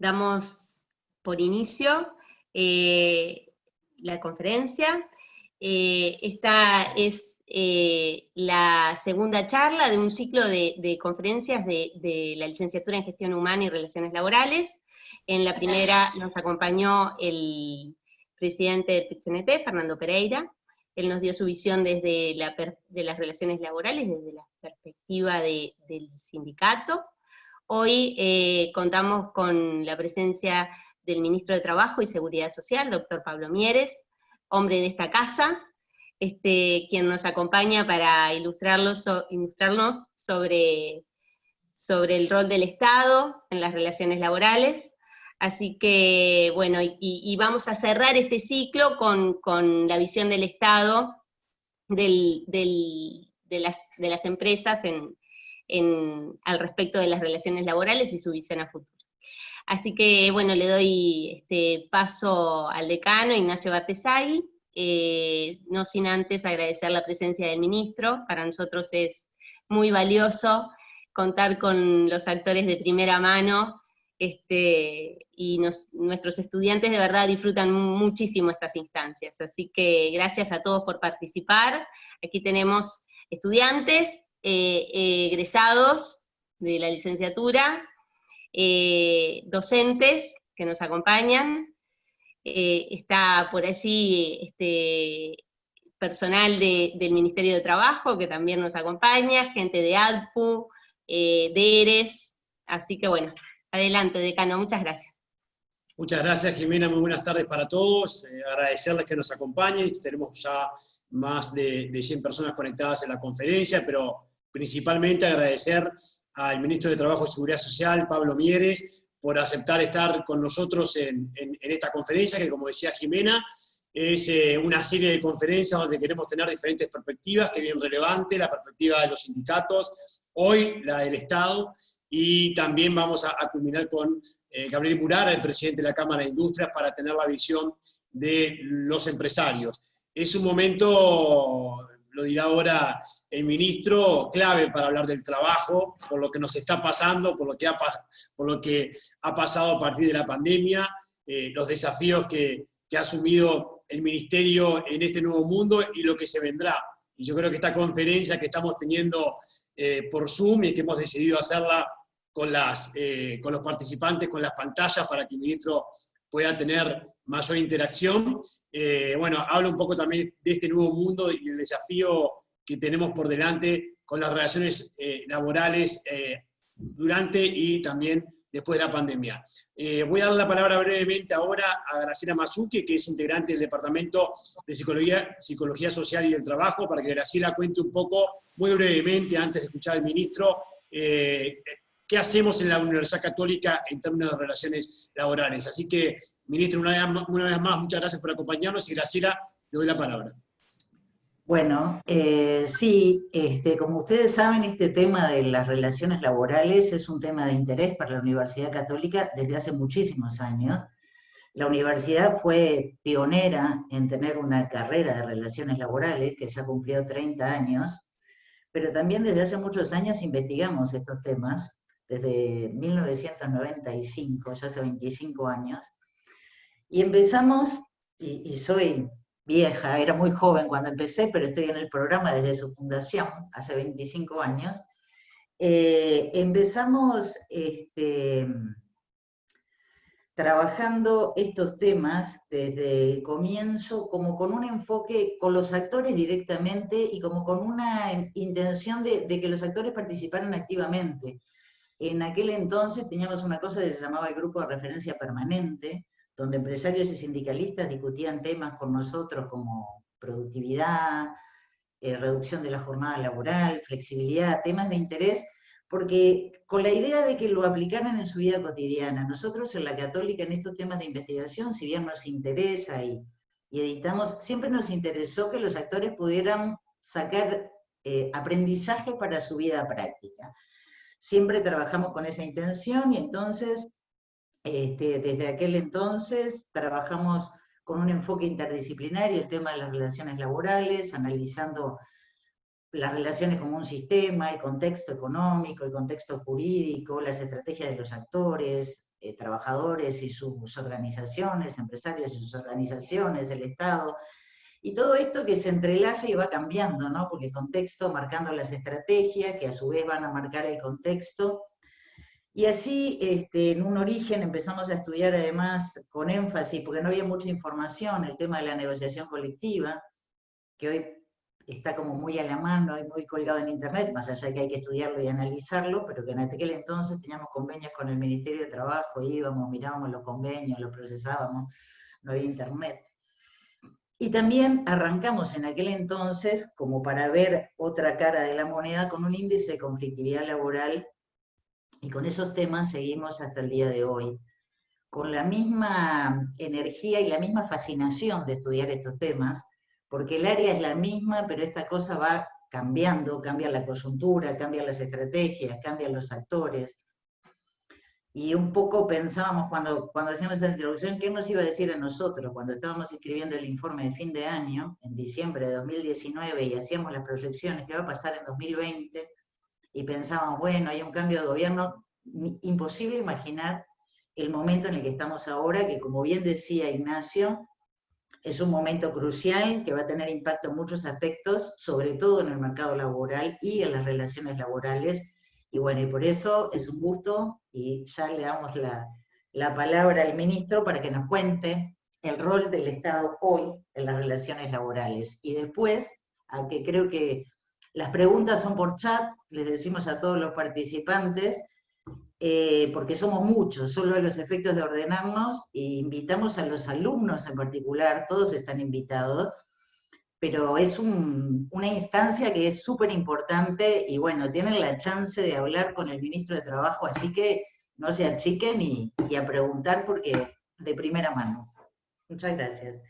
Damos por inicio la conferencia. Esta es la segunda charla de un ciclo de conferencias de la licenciatura en Gestión Humana y Relaciones Laborales. En la primera nos acompañó el presidente de PIT-CNT, Fernando Pereira. Él nos dio su visión desde de las relaciones laborales, desde la perspectiva del sindicato. Hoy contamos con la presencia del Ministro de Trabajo y Seguridad Social, doctor Pablo Mieres, hombre de esta casa, quien nos acompaña para ilustrarnos sobre el rol del Estado en las relaciones laborales. Así que, bueno, y vamos a cerrar este ciclo con la visión del Estado de las empresas al respecto de las relaciones laborales y su visión a futuro. Así que, bueno, le doy paso al decano, Ignacio Bartesagui, no sin antes agradecer la presencia del ministro. Para nosotros es muy valioso contar con los actores de primera mano, y nuestros estudiantes de verdad disfrutan muchísimo estas instancias. Así que gracias a todos por participar. Aquí tenemos estudiantes, egresados de la licenciatura, docentes que nos acompañan, está por allí personal del Ministerio de Trabajo que también nos acompaña, gente de ADPU, de ERES, así que bueno, adelante, decano, muchas gracias. Muchas gracias, Jimena, muy buenas tardes para todos, agradecerles que nos acompañen. Tenemos ya más de 100 personas conectadas en la conferencia, pero principalmente agradecer al Ministro de Trabajo y Seguridad Social, Pablo Mieres, por aceptar estar con nosotros en esta conferencia, que como decía Jimena, es una serie de conferencias donde queremos tener diferentes perspectivas, que bien relevante, la perspectiva de los sindicatos, hoy la del Estado, y también vamos a culminar con Gabriel Murara, el presidente de la Cámara de Industrias, para tener la visión de los empresarios. Es un momento, lo dirá ahora el ministro, clave para hablar del trabajo, por lo que nos está pasando, por lo que ha pasado a partir de la pandemia, los desafíos que ha asumido el ministerio en este nuevo mundo y lo que se vendrá. Y yo creo que esta conferencia que estamos teniendo por Zoom y que hemos decidido hacerla con los participantes, con las pantallas, para que el ministro pueda tener mayor interacción. Bueno, habla un poco también de este nuevo mundo y el desafío que tenemos por delante con las relaciones laborales durante y también después de la pandemia. Voy a dar la palabra brevemente ahora a Graciela Masucchi, que es integrante del Departamento de Psicología Social y del Trabajo, para que Graciela cuente un poco, muy brevemente, antes de escuchar al ministro, qué hacemos en la Universidad Católica en términos de relaciones laborales. Así que, ministro, una vez más, muchas gracias por acompañarnos, y Graciela, te doy la palabra. Bueno, sí, como ustedes saben, este tema de las relaciones laborales es un tema de interés para la Universidad Católica desde hace muchísimos años. La universidad fue pionera en tener una carrera de relaciones laborales, que ya cumplió 30 años, pero también desde hace muchos años investigamos estos temas, desde 1995, ya hace 25 años, y empezamos, y soy vieja, era muy joven cuando empecé, pero estoy en el programa desde su fundación, hace 25 años. Empezamos trabajando estos temas desde el comienzo, como con un enfoque con los actores directamente y como con una intención de que los actores participaran activamente. En aquel entonces teníamos una cosa que se llamaba el Grupo de Referencia Permanente, donde empresarios y sindicalistas discutían temas con nosotros como productividad, reducción de la jornada laboral, flexibilidad, temas de interés, porque con la idea de que lo aplicaran en su vida cotidiana. Nosotros en la Católica, en estos temas de investigación, si bien nos interesa y editamos, siempre nos interesó que los actores pudieran sacar aprendizaje para su vida práctica. Siempre trabajamos con esa intención, y entonces, desde aquel entonces, trabajamos con un enfoque interdisciplinario el tema de las relaciones laborales, analizando las relaciones como un sistema, el contexto económico, el contexto jurídico, las estrategias de los actores, trabajadores y sus organizaciones, empresarios y sus organizaciones, el Estado, y todo esto que se entrelaza y va cambiando, ¿no? Porque el contexto marcando las estrategias, que a su vez van a marcar el contexto. Y así, en un origen empezamos a estudiar además con énfasis, porque no había mucha información, el tema de la negociación colectiva, que hoy está como muy a la mano y muy colgado en internet, más allá de que hay que estudiarlo y analizarlo, pero que en aquel entonces teníamos convenios con el Ministerio de Trabajo, íbamos, mirábamos los convenios, los procesábamos, no había internet. Y también arrancamos en aquel entonces, como para ver otra cara de la moneda, con un índice de conflictividad laboral, y con esos temas seguimos hasta el día de hoy, con la misma energía y la misma fascinación de estudiar estos temas, porque el área es la misma, pero esta cosa va cambiando, cambia la coyuntura, cambian las estrategias, cambian los actores. Y un poco pensábamos cuando hacíamos esta introducción, ¿qué nos iba a decir a nosotros cuando estábamos escribiendo el informe de fin de año, en diciembre de 2019, y hacíamos las proyecciones, qué va a pasar en 2020, y pensábamos, bueno, hay un cambio de gobierno, imposible imaginar el momento en el que estamos ahora, que como bien decía Ignacio, es un momento crucial que va a tener impacto en muchos aspectos, sobre todo en el mercado laboral y en las relaciones laborales. Y bueno, y por eso es un gusto, y ya le damos la palabra al ministro para que nos cuente el rol del Estado hoy en las relaciones laborales. Y después, aunque creo que las preguntas son por chat, les decimos a todos los participantes, porque somos muchos, solo a los efectos de ordenarnos, e invitamos a los alumnos en particular, todos están invitados, pero es una instancia que es súper importante, y bueno, tienen la chance de hablar con el ministro de Trabajo, así que no se achiquen y a preguntar, porque de primera mano. Muchas gracias.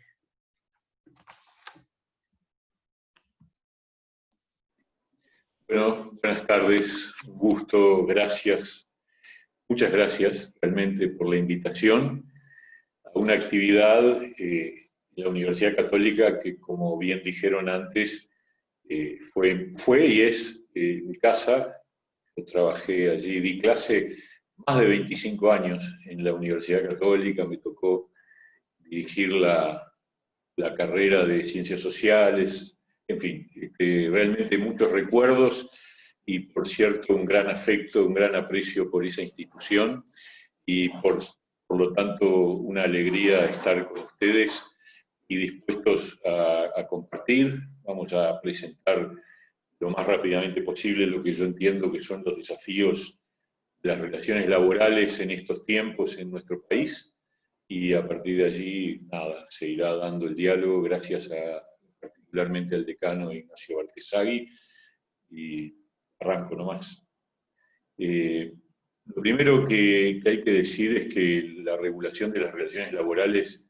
Bueno, buenas tardes, un gusto, gracias. Muchas gracias realmente por la invitación a una actividad en la Universidad Católica que, como bien dijeron antes, fue y es mi casa. Yo trabajé allí, di clase más de 25 años en la Universidad Católica, me tocó dirigir la carrera de Ciencias Sociales, en fin, realmente muchos recuerdos y, por cierto, un gran afecto, un gran aprecio por esa institución y, por lo tanto, una alegría estar con ustedes y dispuestos a compartir. Vamos a presentar lo más rápidamente posible lo que yo entiendo que son los desafíos de las relaciones laborales en estos tiempos en nuestro país, y a partir de allí, nada, se irá dando el diálogo gracias particularmente al decano Ignacio Bartesagui, y arranco nomás. Lo primero que hay que decir es que la regulación de las relaciones laborales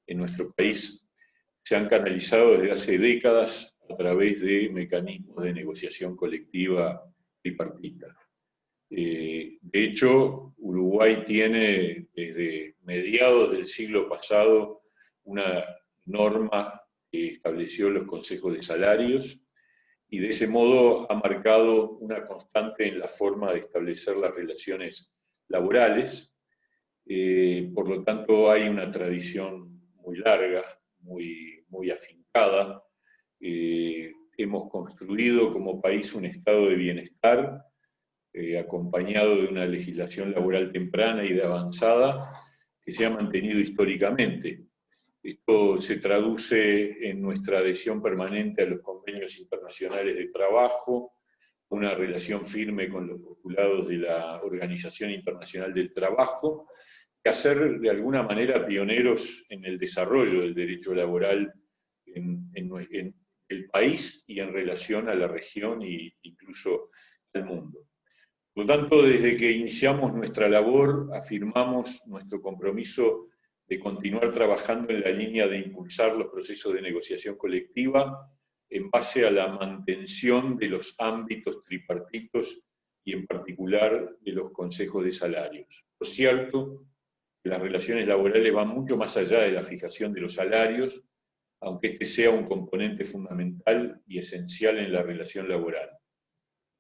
en nuestro país se han canalizado desde hace décadas a través de mecanismos de negociación colectiva tripartita. De hecho, Uruguay tiene desde mediados del siglo pasado una norma que estableció los consejos de salarios, y de ese modo ha marcado una constante en la forma de establecer las relaciones laborales. Por lo tanto, hay una tradición muy larga, muy afincada. Hemos construido como país un estado de bienestar acompañado de una legislación laboral temprana y de avanzada que se ha mantenido históricamente. Esto se traduce en nuestra adhesión permanente a los convenios internacionales de trabajo, una relación firme con los postulados de la Organización Internacional del Trabajo, que hacer de alguna manera pioneros en el desarrollo del derecho laboral en el país y en relación a la región e incluso al mundo. Por lo tanto, desde que iniciamos nuestra labor, afirmamos nuestro compromiso de continuar trabajando en la línea de impulsar los procesos de negociación colectiva en base a la mantención de los ámbitos tripartitos y en particular de los consejos de salarios. Por cierto, las relaciones laborales van mucho más allá de la fijación de los salarios, aunque este sea un componente fundamental y esencial en la relación laboral.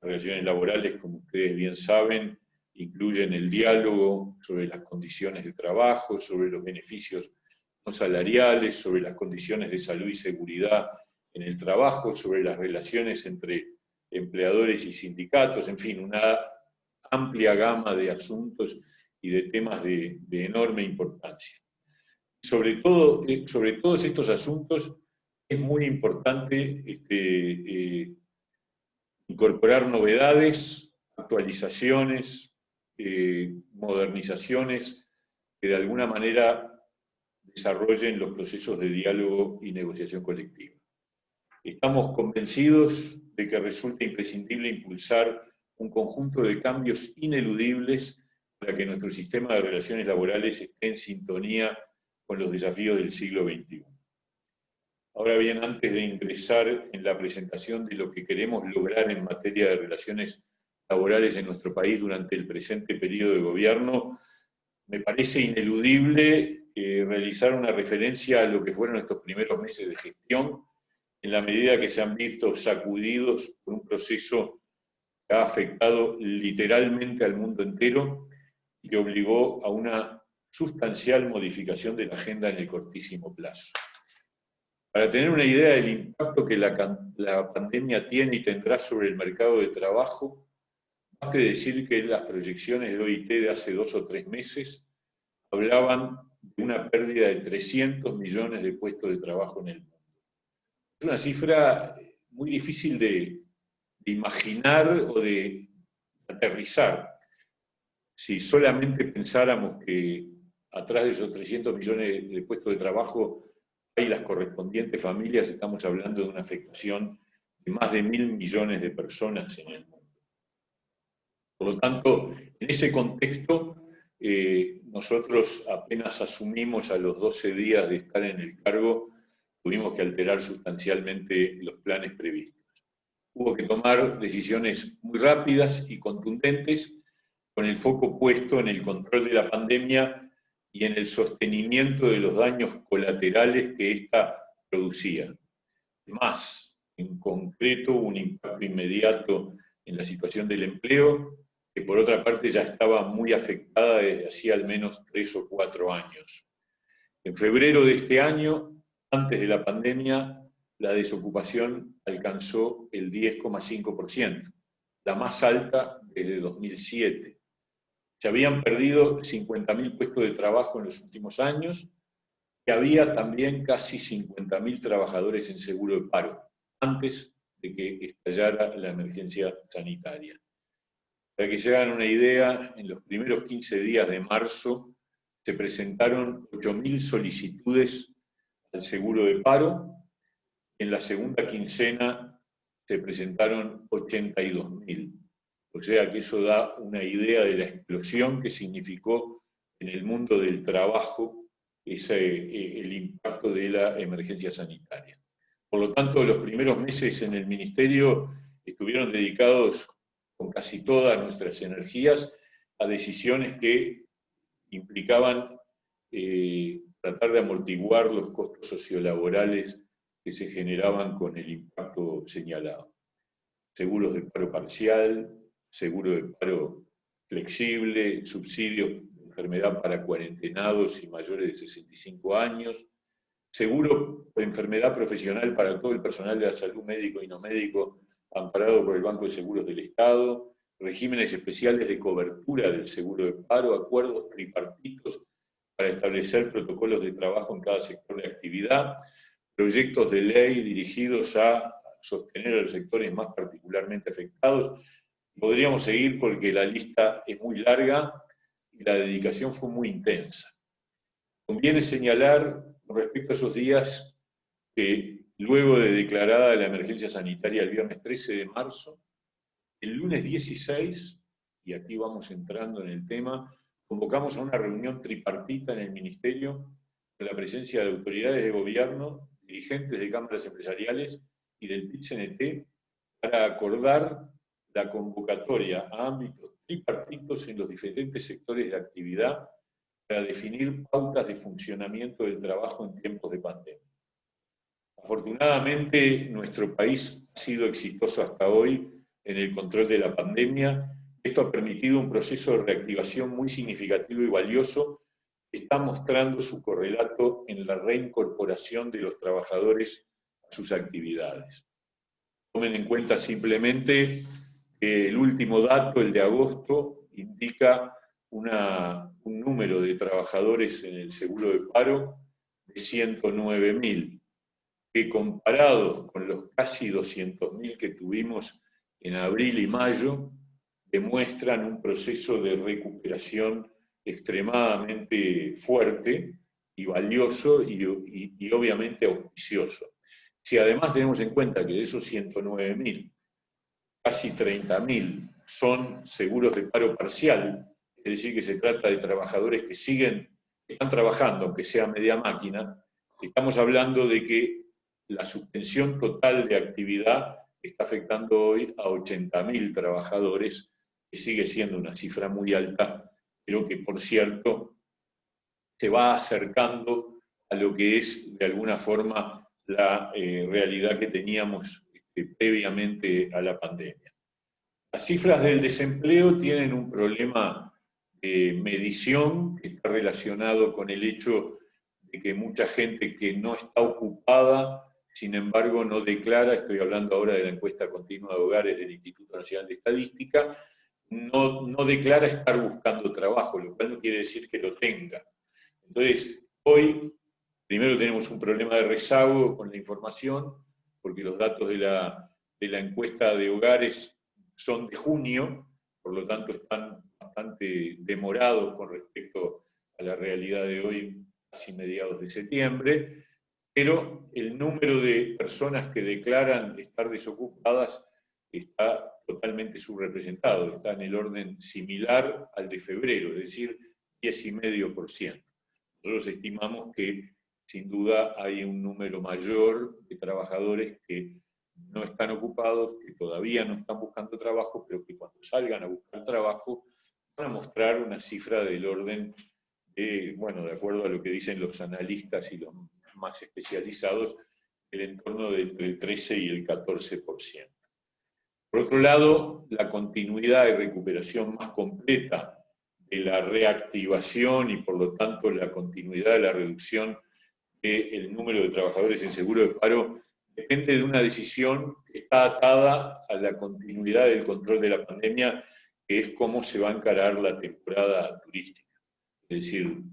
Las relaciones laborales, como ustedes bien saben, incluyen el diálogo sobre las condiciones de trabajo, sobre los beneficios no salariales, sobre las condiciones de salud y seguridad en el trabajo, sobre las relaciones entre empleadores y sindicatos, en fin, una amplia gama de asuntos y de temas de enorme importancia. Sobre todos estos asuntos es muy importante incorporar novedades, actualizaciones, modernizaciones que de alguna manera desarrollen los procesos de diálogo y negociación colectiva. Estamos convencidos de que resulta imprescindible impulsar un conjunto de cambios ineludibles para que nuestro sistema de relaciones laborales esté en sintonía con los desafíos del siglo XXI. Ahora bien, antes de ingresar en la presentación de lo que queremos lograr en materia de relaciones laborales en nuestro país durante el presente periodo de gobierno, me parece ineludible realizar una referencia a lo que fueron estos primeros meses de gestión, en la medida que se han visto sacudidos por un proceso que ha afectado literalmente al mundo entero y que obligó a una sustancial modificación de la agenda en el cortísimo plazo. Para tener una idea del impacto que la pandemia tiene y tendrá sobre el mercado de trabajo, basta decir que las proyecciones de OIT de hace 2 o 3 meses hablaban de una pérdida de 300 millones de puestos de trabajo en el mundo. Es una cifra muy difícil de imaginar o de aterrizar. Si solamente pensáramos que atrás de esos 300 millones de puestos de trabajo hay las correspondientes familias, estamos hablando de una afectación de más de 1.000 millones de personas en el mundo. Por lo tanto, en ese contexto, nosotros apenas asumimos a los 12 días de estar en el cargo, tuvimos que alterar sustancialmente los planes previstos. Hubo que tomar decisiones muy rápidas y contundentes, con el foco puesto en el control de la pandemia y en el sostenimiento de los daños colaterales que ésta producía. Además, en concreto, un impacto inmediato en la situación del empleo, que por otra parte ya estaba muy afectada desde hacía al menos 3 o 4 años. En febrero de este año, antes de la pandemia, la desocupación alcanzó el 10,5%, la más alta desde 2007. Se habían perdido 50.000 puestos de trabajo en los últimos años, y había también casi 50.000 trabajadores en seguro de paro, antes de que estallara la emergencia sanitaria. Para que se hagan una idea, en los primeros 15 días de marzo se presentaron 8.000 solicitudes al seguro de paro, en la segunda quincena se presentaron 82.000. O sea que eso da una idea de la explosión que significó en el mundo del trabajo el impacto de la emergencia sanitaria. Por lo tanto, los primeros meses en el Ministerio estuvieron dedicados con casi todas nuestras energías a decisiones que implicaban tratar de amortiguar los costos sociolaborales que se generaban con el impacto señalado. Seguros de paro parcial, seguro de paro flexible, subsidios de enfermedad para cuarentenados y mayores de 65 años, seguro de enfermedad profesional para todo el personal de la salud médico y no médico amparado por el Banco de Seguros del Estado, regímenes especiales de cobertura del seguro de paro, acuerdos tripartitos para establecer protocolos de trabajo en cada sector de actividad, proyectos de ley dirigidos a sostener a los sectores más particularmente afectados. Podríamos seguir porque la lista es muy larga y la dedicación fue muy intensa. Conviene señalar con respecto a esos días que luego de declarada la emergencia sanitaria el viernes 13 de marzo, el lunes 16, y aquí vamos entrando en el tema, convocamos a una reunión tripartita en el Ministerio con la presencia de autoridades de gobierno, dirigentes de cámaras empresariales y del PIT-CNT para acordar la convocatoria a ámbitos tripartitos en los diferentes sectores de actividad para definir pautas de funcionamiento del trabajo en tiempos de pandemia. Afortunadamente, nuestro país ha sido exitoso hasta hoy en el control de la pandemia Esto ha permitido un proceso de reactivación muy significativo y valioso que está mostrando su correlato en la reincorporación de los trabajadores a sus actividades. Tomen en cuenta simplemente que el último dato, el de agosto, indica un número de trabajadores en el seguro de paro de 109.000, que comparados con los casi 200.000 que tuvimos en abril y mayo, demuestran un proceso de recuperación extremadamente fuerte y valioso y obviamente auspicioso. Si además tenemos en cuenta que de esos 109.000, casi 30.000 son seguros de paro parcial, es decir, que se trata de trabajadores que están trabajando, aunque sea media máquina, estamos hablando de que la suspensión total de actividad está afectando hoy a 80.000 trabajadores, que sigue siendo una cifra muy alta, pero que, por cierto, se va acercando a lo que es, de alguna forma, la realidad que teníamos previamente a la pandemia. Las cifras del desempleo tienen un problema de medición que está relacionado con el hecho de que mucha gente que no está ocupada, sin embargo, no declara, estoy hablando ahora de la encuesta continua de hogares del Instituto Nacional de Estadística, no declara estar buscando trabajo, lo cual no quiere decir que lo tenga. Entonces, hoy, primero tenemos un problema de rezago con la información, porque los datos de la encuesta de hogares son de junio, por lo tanto están bastante demorados con respecto a la realidad de hoy, casi mediados de septiembre, pero el número de personas que declaran estar desocupadas está totalmente subrepresentado, está en el orden similar al de febrero, es decir, 10,5%. Nosotros estimamos que sin duda hay un número mayor de trabajadores que no están ocupados, que todavía no están buscando trabajo, pero que cuando salgan a buscar trabajo van a mostrar una cifra del orden de, bueno, de acuerdo a lo que dicen los analistas y los más especializados, el entorno entre el 13 y el 14%. Por otro lado, la continuidad y recuperación más completa de la reactivación y por lo tanto la continuidad de la reducción del número de trabajadores en seguro de paro depende de una decisión que está atada a la continuidad del control de la pandemia, que es cómo se va a encarar la temporada turística. Es decir,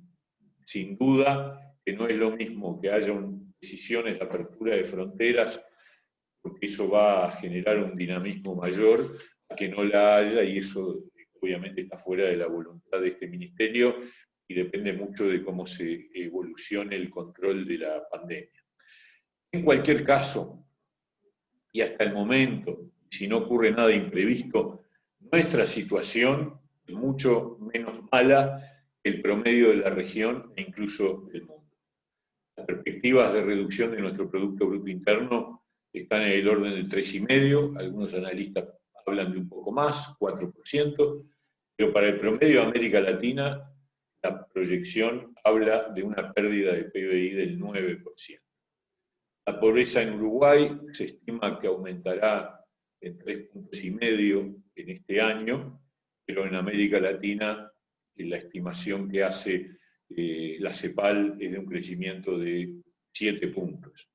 sin duda que no es lo mismo que haya decisiones de apertura de fronteras, porque eso va a generar un dinamismo mayor, a que no la haya, y eso obviamente está fuera de la voluntad de este ministerio y depende mucho de cómo se evolucione el control de la pandemia. En cualquier caso, y hasta el momento, si no ocurre nada imprevisto, nuestra situación es mucho menos mala que el promedio de la región e incluso del mundo. Las perspectivas de reducción de nuestro Producto Bruto Interno están en el orden del 3,5%, algunos analistas hablan de un poco más, 4%, pero para el promedio de América Latina, la proyección habla de una pérdida de PBI del 9%. La pobreza en Uruguay se estima que aumentará en 3,5 puntos en este año, pero en América Latina la estimación que hace la CEPAL es de un crecimiento de 7 puntos.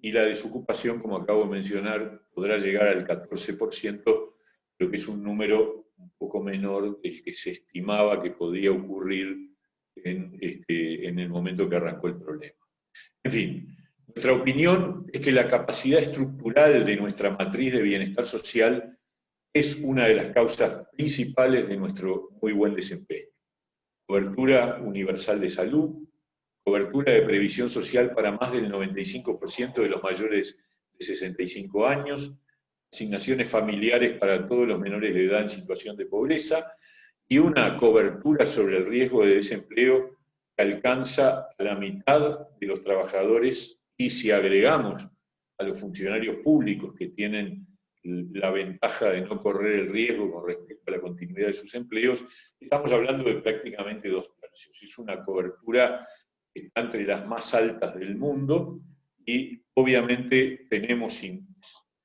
Y la desocupación, como acabo de mencionar, podrá llegar al 14%, pero que es un número un poco menor del que se estimaba que podía ocurrir en el momento que arrancó el problema. En fin, nuestra opinión es que la capacidad estructural de nuestra matriz de bienestar social es una de las causas principales de nuestro muy buen desempeño. Cobertura universal de salud, cobertura de previsión social para más del 95% de los mayores de 65 años, asignaciones familiares para todos los menores de edad en situación de pobreza y una cobertura sobre el riesgo de desempleo que alcanza a la mitad de los trabajadores, y si agregamos a los funcionarios públicos que tienen la ventaja de no correr el riesgo con respecto a la continuidad de sus empleos, estamos hablando de prácticamente 2/3. Es una cobertura que está entre las más altas del mundo y obviamente tenemos,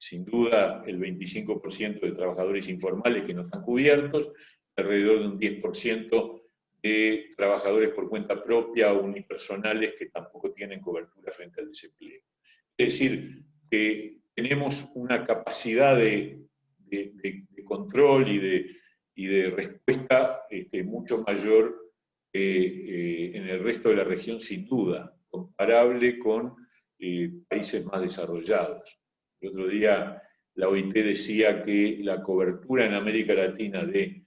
sin duda el 25% de trabajadores informales que no están cubiertos, alrededor de un 10% de trabajadores por cuenta propia o unipersonales que tampoco tienen cobertura frente al desempleo. Es decir, que tenemos una capacidad de control y de respuesta mucho mayor que en el resto de la región, sin duda, comparable con países más desarrollados. El otro día la OIT decía que la cobertura en América Latina de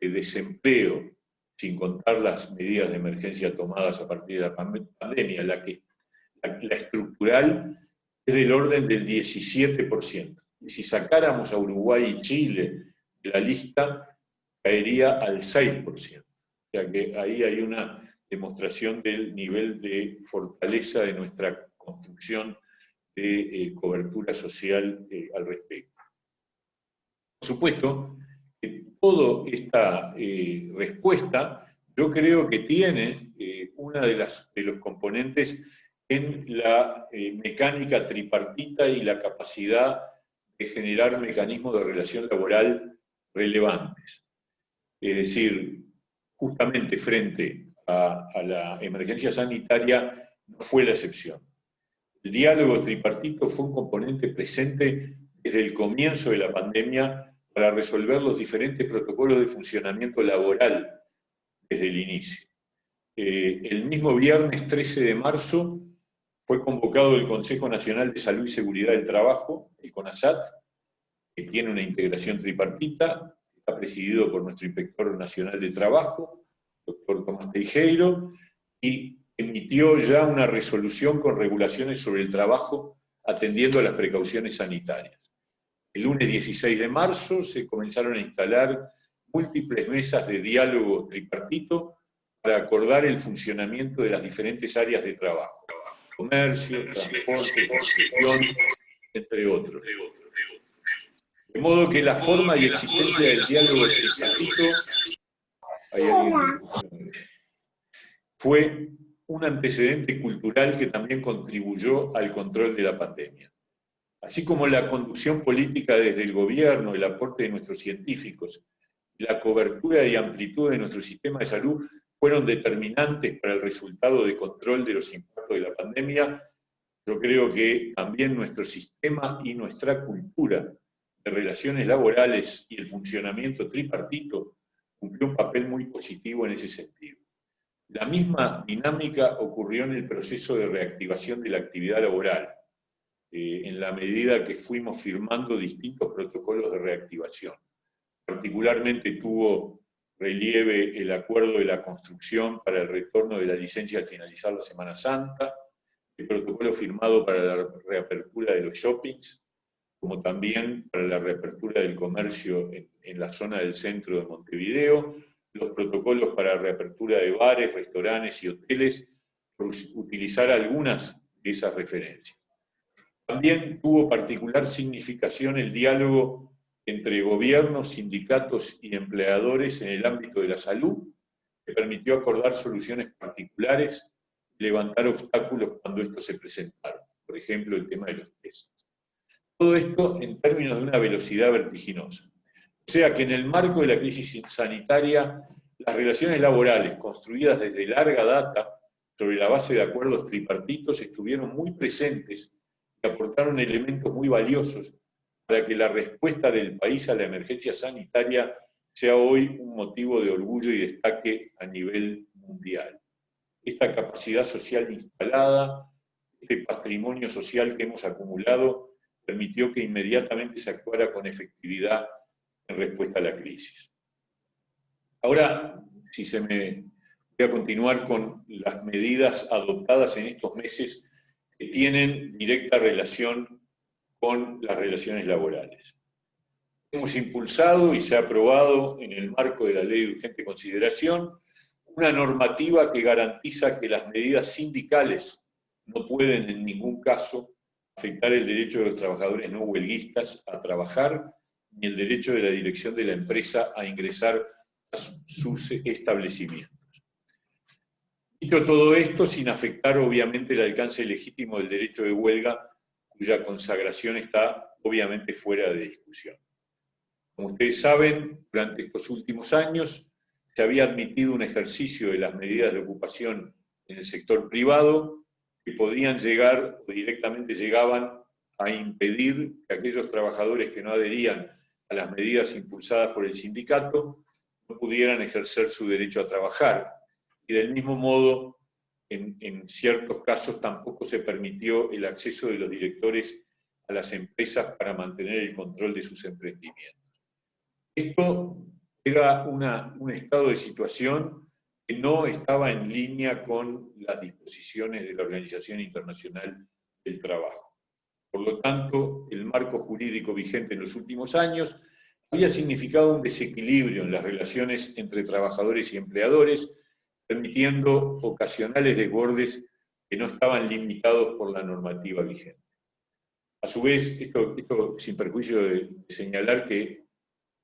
desempleo, sin contar las medidas de emergencia tomadas a partir de la pandemia, la estructural es del orden del 17%. Y si sacáramos a Uruguay y Chile de la lista, caería al 6%. O sea que ahí hay una demostración del nivel de fortaleza de nuestra construcción de cobertura social al respecto. Por supuesto, toda esta respuesta yo creo que tiene uno de los componentes en la mecánica tripartita y la capacidad de generar mecanismos de relación laboral relevantes. Es decir, justamente frente a la emergencia sanitaria no fue la excepción. El diálogo tripartito fue un componente presente desde el comienzo de la pandemia para resolver los diferentes protocolos de funcionamiento laboral desde el inicio. El mismo viernes 13 de marzo fue convocado el Consejo Nacional de Salud y Seguridad del Trabajo, el CONASAT, que tiene una integración tripartita, está presidido por nuestro Inspector Nacional de Trabajo, doctor Tomás Teijeiro, y emitió ya una resolución con regulaciones sobre el trabajo atendiendo a las precauciones sanitarias. El lunes 16 de marzo se comenzaron a instalar múltiples mesas de diálogo tripartito para acordar el funcionamiento de las diferentes áreas de trabajo, comercio, transporte, construcción, entre otros. De modo que la forma y existencia del diálogo tripartito fue un antecedente cultural que también contribuyó al control de la pandemia. Así como la conducción política desde el gobierno, el aporte de nuestros científicos, la cobertura y amplitud de nuestro sistema de salud fueron determinantes para el resultado de control de los impactos de la pandemia, yo creo que también nuestro sistema y nuestra cultura de relaciones laborales y el funcionamiento tripartito cumplió un papel muy positivo en ese sentido. La misma dinámica ocurrió en el proceso de reactivación de la actividad laboral, en la medida que fuimos firmando distintos protocolos de reactivación. Particularmente tuvo relieve el acuerdo de la construcción para el retorno de la licencia al finalizar la Semana Santa, el protocolo firmado para la reapertura de los shoppings, como también para la reapertura del comercio en la zona del centro de Montevideo, los protocolos para reapertura de bares, restaurantes y hoteles, por utilizar algunas de esas referencias. También tuvo particular significación el diálogo entre gobiernos, sindicatos y empleadores en el ámbito de la salud, que permitió acordar soluciones particulares y levantar obstáculos cuando estos se presentaron. Por ejemplo, el tema de los tests. Todo esto en términos de una velocidad vertiginosa. O sea que en el marco de la crisis sanitaria, las relaciones laborales construidas desde larga data sobre la base de acuerdos tripartitos estuvieron muy presentes y aportaron elementos muy valiosos para que la respuesta del país a la emergencia sanitaria sea hoy un motivo de orgullo y destaque a nivel mundial. Esta capacidad social instalada, este patrimonio social que hemos acumulado, permitió que inmediatamente se actuara con efectividad en respuesta a la crisis. Ahora, voy a continuar con las medidas adoptadas en estos meses que tienen directa relación con las relaciones laborales. Hemos impulsado y se ha aprobado en el marco de la Ley de Urgente Consideración una normativa que garantiza que las medidas sindicales no pueden en ningún caso afectar el derecho de los trabajadores no huelguistas a trabajar ni el derecho de la dirección de la empresa a ingresar a sus establecimientos. Dicho todo esto, sin afectar obviamente el alcance legítimo del derecho de huelga cuya consagración está obviamente fuera de discusión. Como ustedes saben, durante estos últimos años se había admitido un ejercicio de las medidas de ocupación en el sector privado que podían llegar o directamente llegaban a impedir que aquellos trabajadores que no adherían a las medidas impulsadas por el sindicato no pudieran ejercer su derecho a trabajar. Y del mismo modo, en ciertos casos tampoco se permitió el acceso de los directores a las empresas para mantener el control de sus emprendimientos. Esto era un estado de situación que no estaba en línea con las disposiciones de la Organización Internacional del Trabajo. Por lo tanto, el marco jurídico vigente en los últimos años había significado un desequilibrio en las relaciones entre trabajadores y empleadores, permitiendo ocasionales desbordes que no estaban limitados por la normativa vigente. A su vez, esto sin perjuicio de señalar que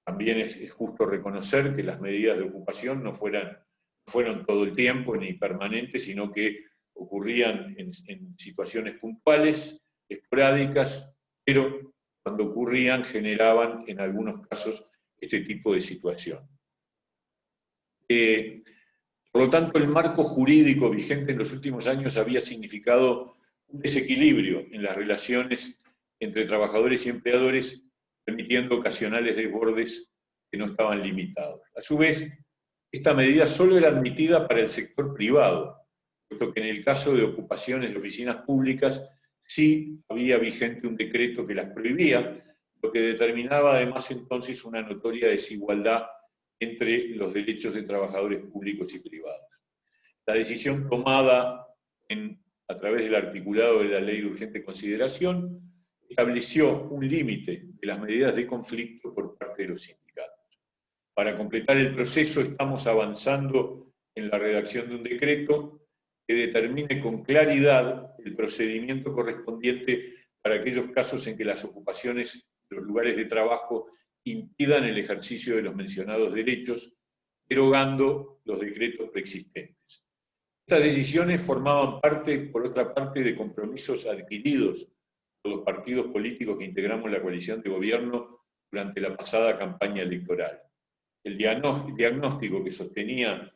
también es justo reconocer que las medidas de ocupación no fueron todo el tiempo ni permanentes, sino que ocurrían en situaciones puntuales, esporádicas, pero cuando ocurrían generaban en algunos casos este tipo de situación. Por lo tanto, el marco jurídico vigente en los últimos años había significado un desequilibrio en las relaciones entre trabajadores y empleadores, permitiendo ocasionales desbordes que no estaban limitados. A su vez, esta medida solo era admitida para el sector privado, puesto que en el caso de ocupaciones de oficinas públicas sí había vigente un decreto que las prohibía, lo que determinaba además entonces una notoria desigualdad entre los derechos de trabajadores públicos y privados. La decisión tomada a través del articulado de la Ley de Urgente Consideración estableció un límite de las medidas de conflicto por parte de los sindicatos. Para completar el proceso estamos avanzando en la redacción de un decreto que determine con claridad el procedimiento correspondiente para aquellos casos en que las ocupaciones de los lugares de trabajo impidan el ejercicio de los mencionados derechos, derogando los decretos preexistentes. Estas decisiones formaban parte, por otra parte, de compromisos adquiridos por los partidos políticos que integramos la coalición de gobierno durante la pasada campaña electoral. El diagnóstico que sostenía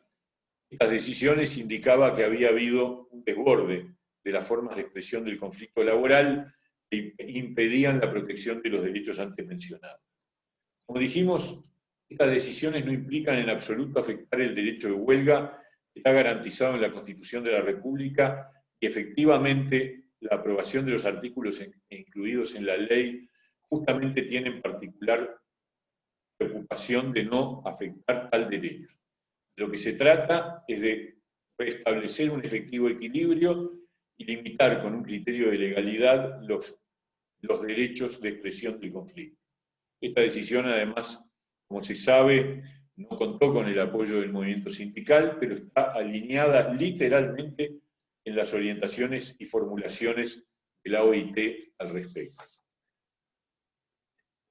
estas decisiones indicaba que había habido un desborde de las formas de expresión del conflicto laboral que impedían la protección de los derechos antes mencionados. Como dijimos, estas decisiones no implican en absoluto afectar el derecho de huelga que está garantizado en la Constitución de la República y efectivamente la aprobación de los artículos incluidos en la ley justamente tiene en particular preocupación de no afectar tal derecho. Lo que se trata es de restablecer un efectivo equilibrio y limitar con un criterio de legalidad los derechos de expresión del conflicto. Esta decisión, además, como se sabe, no contó con el apoyo del movimiento sindical, pero está alineada literalmente en las orientaciones y formulaciones de la OIT al respecto.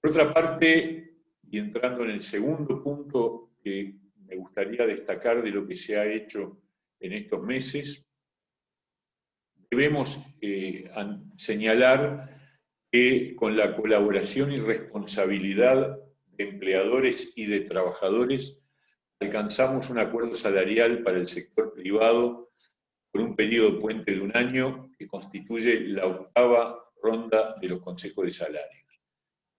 Por otra parte, y entrando en el segundo punto que me gustaría destacar de lo que se ha hecho en estos meses, debemos señalar que con la colaboración y responsabilidad de empleadores y de trabajadores alcanzamos un acuerdo salarial para el sector privado por un periodo puente de un año que constituye la octava ronda de los consejos de salarios.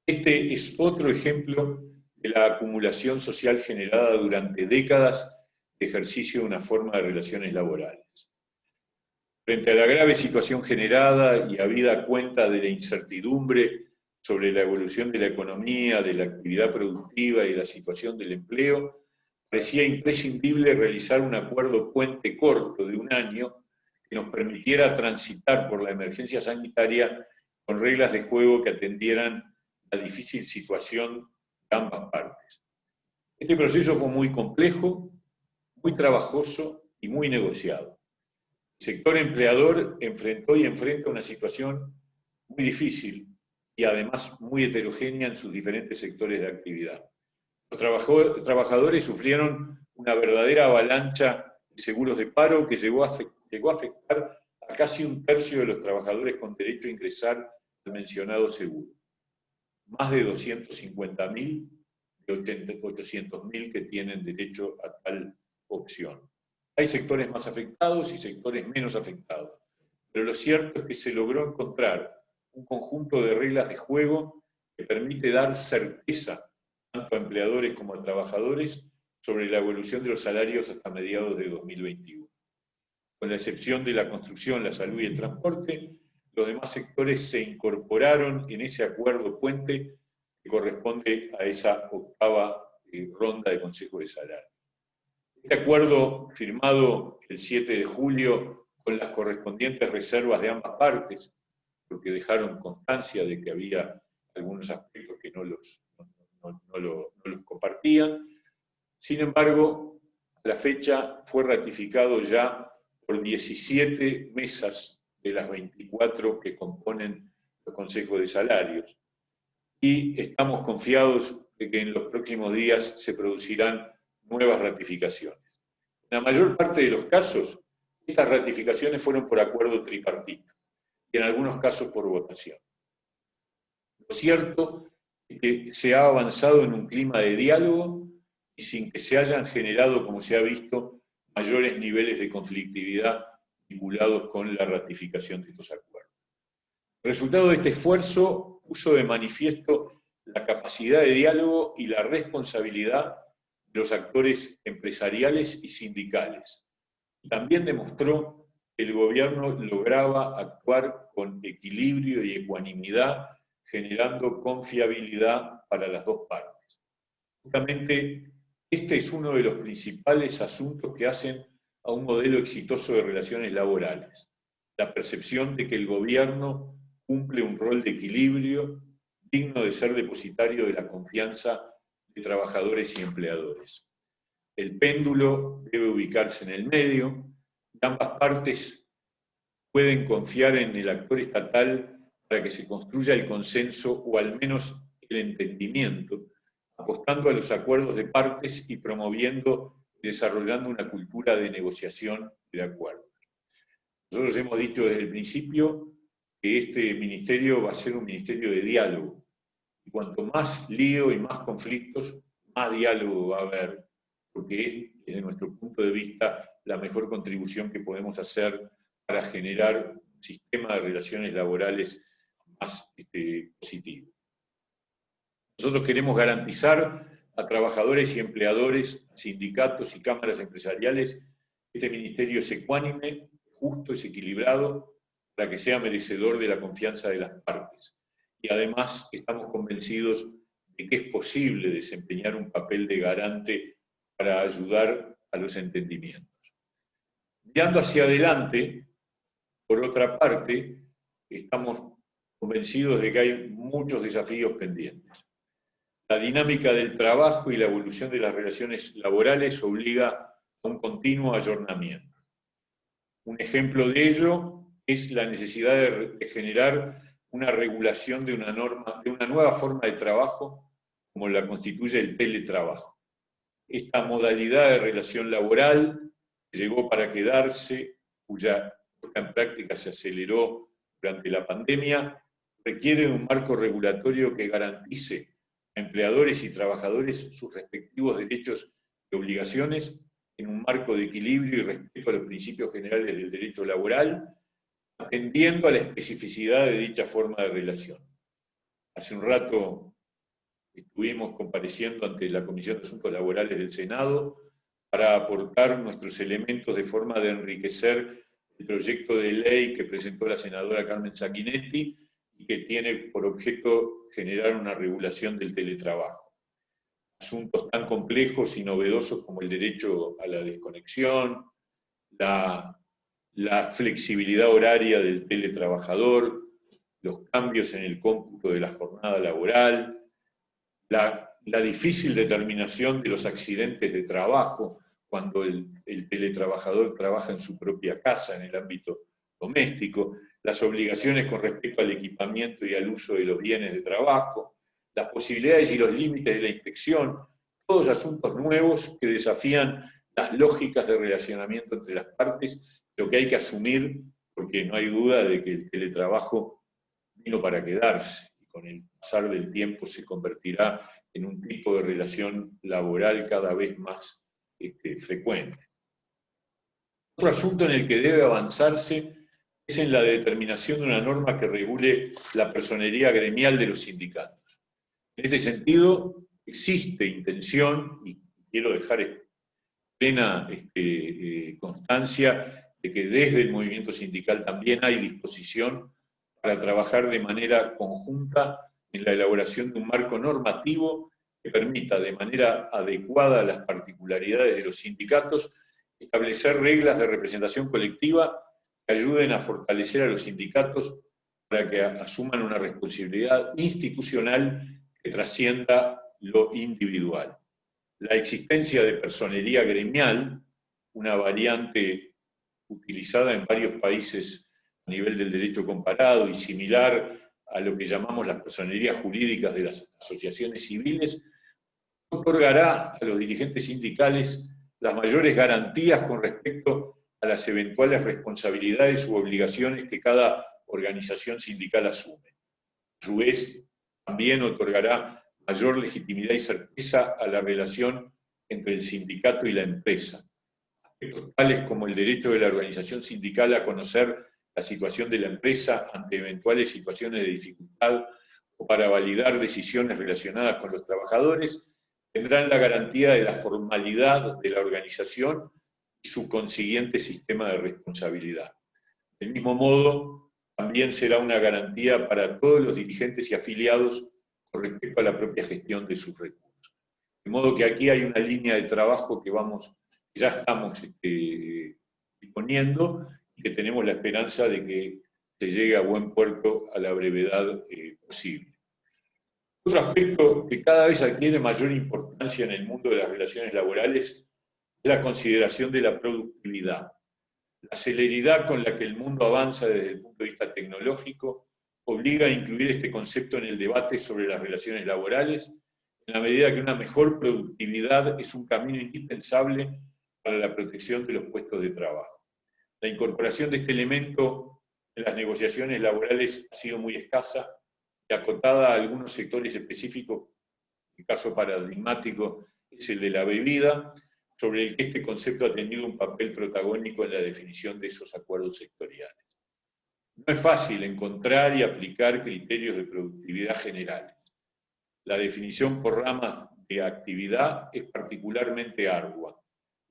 Este es otro ejemplo de la acumulación social generada durante décadas de ejercicio de una forma de relaciones laborales. Frente a la grave situación generada y habida cuenta de la incertidumbre sobre la evolución de la economía, de la actividad productiva y de la situación del empleo, parecía imprescindible realizar un acuerdo puente corto de un año que nos permitiera transitar por la emergencia sanitaria con reglas de juego que atendieran la difícil situación de ambas partes. Este proceso fue muy complejo, muy trabajoso y muy negociado. El sector empleador enfrentó y enfrenta una situación muy difícil y además muy heterogénea en sus diferentes sectores de actividad. Los trabajadores sufrieron una verdadera avalancha de seguros de paro que llegó a afectar a casi un tercio de los trabajadores con derecho a ingresar al mencionado seguro. Más de 250.000 de 800.000 que tienen derecho a tal opción. Hay sectores más afectados y sectores menos afectados, pero lo cierto es que se logró encontrar un conjunto de reglas de juego que permite dar certeza tanto a empleadores como a trabajadores sobre la evolución de los salarios hasta mediados de 2021. Con la excepción de la construcción, la salud y el transporte, los demás sectores se incorporaron en ese acuerdo puente que corresponde a esa octava ronda de Consejo de Salario. Este acuerdo, firmado el 7 de julio con las correspondientes reservas de ambas partes, porque dejaron constancia de que había algunos aspectos que no los compartían. Sin embargo, a la fecha fue ratificado ya por 17 mesas de las 24 que componen los consejos de salarios. Y estamos confiados de que en los próximos días se producirán nuevas ratificaciones. En la mayor parte de los casos, estas ratificaciones fueron por acuerdo tripartito, y en algunos casos por votación. Lo cierto es que se ha avanzado en un clima de diálogo y sin que se hayan generado, como se ha visto, mayores niveles de conflictividad vinculados con la ratificación de estos acuerdos. El resultado de este esfuerzo puso de manifiesto la capacidad de diálogo y la responsabilidad de los actores empresariales y sindicales. También demostró que el gobierno lograba actuar con equilibrio y ecuanimidad, generando confiabilidad para las dos partes. Justamente este es uno de los principales asuntos que hacen a un modelo exitoso de relaciones laborales, la percepción de que el gobierno cumple un rol de equilibrio digno de ser depositario de la confianza de trabajadores y empleadores. El péndulo debe ubicarse en el medio, y ambas partes pueden confiar en el actor estatal para que se construya el consenso o al menos el entendimiento, apostando a los acuerdos de partes y promoviendo y desarrollando una cultura de negociación y de acuerdos. Nosotros hemos dicho desde el principio que este ministerio va a ser un ministerio de diálogo. Y cuanto más lío y más conflictos, más diálogo va a haber, porque es, desde nuestro punto de vista, la mejor contribución que podemos hacer para generar un sistema de relaciones laborales más positivo. Nosotros queremos garantizar a trabajadores y empleadores, a sindicatos y cámaras empresariales, que este ministerio es ecuánime, justo, es equilibrado, para que sea merecedor de la confianza de las partes. Y además estamos convencidos de que es posible desempeñar un papel de garante para ayudar a los entendimientos. Mirando hacia adelante, por otra parte, estamos convencidos de que hay muchos desafíos pendientes. La dinámica del trabajo y la evolución de las relaciones laborales obliga a un continuo ayornamiento. Un ejemplo de ello es la necesidad de generar una regulación de una nueva forma de trabajo, como la constituye el teletrabajo. Esta modalidad de relación laboral llegó para quedarse, cuya puesta en práctica se aceleró durante la pandemia, requiere de un marco regulatorio que garantice a empleadores y trabajadores sus respectivos derechos y obligaciones en un marco de equilibrio y respeto a los principios generales del derecho laboral, atendiendo a la especificidad de dicha forma de relación. Hace un rato estuvimos compareciendo ante la Comisión de Asuntos Laborales del Senado para aportar nuestros elementos de forma de enriquecer el proyecto de ley que presentó la senadora Carmen Sanguinetti y que tiene por objeto generar una regulación del teletrabajo. Asuntos tan complejos y novedosos como el derecho a la desconexión, la flexibilidad horaria del teletrabajador, los cambios en el cómputo de la jornada laboral, la difícil determinación de los accidentes de trabajo cuando el teletrabajador trabaja en su propia casa, en el ámbito doméstico, las obligaciones con respecto al equipamiento y al uso de los bienes de trabajo, las posibilidades y los límites de la inspección, todos asuntos nuevos que desafían las lógicas de relacionamiento entre las partes, lo que hay que asumir, porque no hay duda de que el teletrabajo vino para quedarse, y con el pasar del tiempo se convertirá en un tipo de relación laboral cada vez más frecuente. Otro asunto en el que debe avanzarse es en la determinación de una norma que regule la personería gremial de los sindicatos. En este sentido, existe intención, y quiero dejar plena constancia de que desde el movimiento sindical también hay disposición para trabajar de manera conjunta en la elaboración de un marco normativo que permita de manera adecuada a las particularidades de los sindicatos establecer reglas de representación colectiva que ayuden a fortalecer a los sindicatos para que asuman una responsabilidad institucional que trascienda lo individual. La existencia de personería gremial, una variante utilizada en varios países a nivel del derecho comparado y similar a lo que llamamos las personerías jurídicas de las asociaciones civiles, otorgará a los dirigentes sindicales las mayores garantías con respecto a las eventuales responsabilidades u obligaciones que cada organización sindical asume. A su vez, también otorgará mayor legitimidad y certeza a la relación entre el sindicato y la empresa. Aspectos tales como el derecho de la organización sindical a conocer la situación de la empresa ante eventuales situaciones de dificultad o para validar decisiones relacionadas con los trabajadores, tendrán la garantía de la formalidad de la organización y su consiguiente sistema de responsabilidad. Del mismo modo, también será una garantía para todos los dirigentes y afiliados con respecto a la propia gestión de sus recursos. De modo que aquí hay una línea de trabajo que ya estamos disponiendo y que tenemos la esperanza de que se llegue a buen puerto a la brevedad posible. Otro aspecto que cada vez adquiere mayor importancia en el mundo de las relaciones laborales es la consideración de la productividad. La celeridad con la que el mundo avanza desde el punto de vista tecnológico obliga a incluir este concepto en el debate sobre las relaciones laborales, en la medida que una mejor productividad es un camino indispensable para la protección de los puestos de trabajo. La incorporación de este elemento en las negociaciones laborales ha sido muy escasa y acotada a algunos sectores específicos. El caso paradigmático es el de la bebida, sobre el que este concepto ha tenido un papel protagónico en la definición de esos acuerdos sectoriales. No es fácil encontrar y aplicar criterios de productividad generales. La definición por ramas de actividad es particularmente ardua.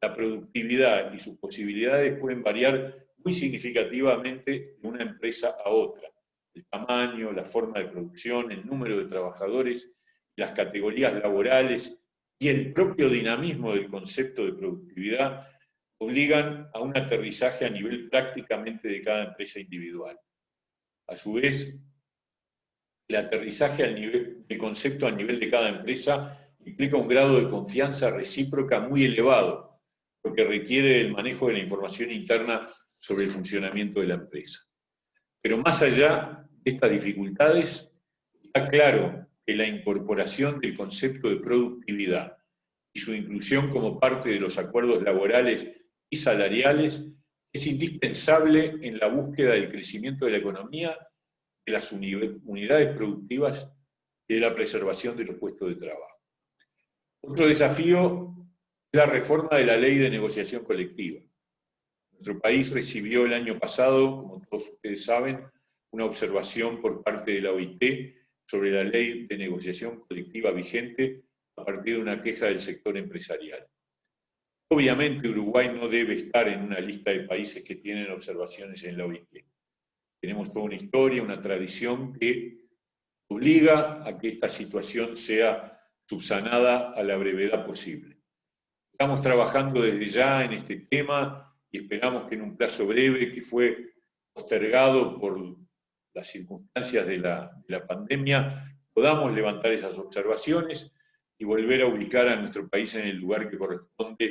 La productividad y sus posibilidades pueden variar muy significativamente de una empresa a otra. El tamaño, la forma de producción, el número de trabajadores, las categorías laborales y el propio dinamismo del concepto de productividad obligan a un aterrizaje a nivel prácticamente de cada empresa individual. A su vez, el aterrizaje del concepto a nivel de cada empresa implica un grado de confianza recíproca muy elevado, lo que requiere el manejo de la información interna sobre el funcionamiento de la empresa. Pero más allá de estas dificultades, está claro que la incorporación del concepto de productividad y su inclusión como parte de los acuerdos laborales y salariales es indispensable en la búsqueda del crecimiento de la economía, de las unidades productivas y de la preservación de los puestos de trabajo. Otro desafío es la reforma de la ley de negociación colectiva. Nuestro país recibió el año pasado, como todos ustedes saben, una observación por parte de la OIT sobre la ley de negociación colectiva vigente a partir de una queja del sector empresarial. Obviamente Uruguay no debe estar en una lista de países que tienen observaciones en la OIT. Tenemos toda una historia, una tradición que obliga a que esta situación sea subsanada a la brevedad posible. Estamos trabajando desde ya en este tema y esperamos que en un plazo breve, que fue postergado por las circunstancias de la pandemia, podamos levantar esas observaciones y volver a ubicar a nuestro país en el lugar que corresponde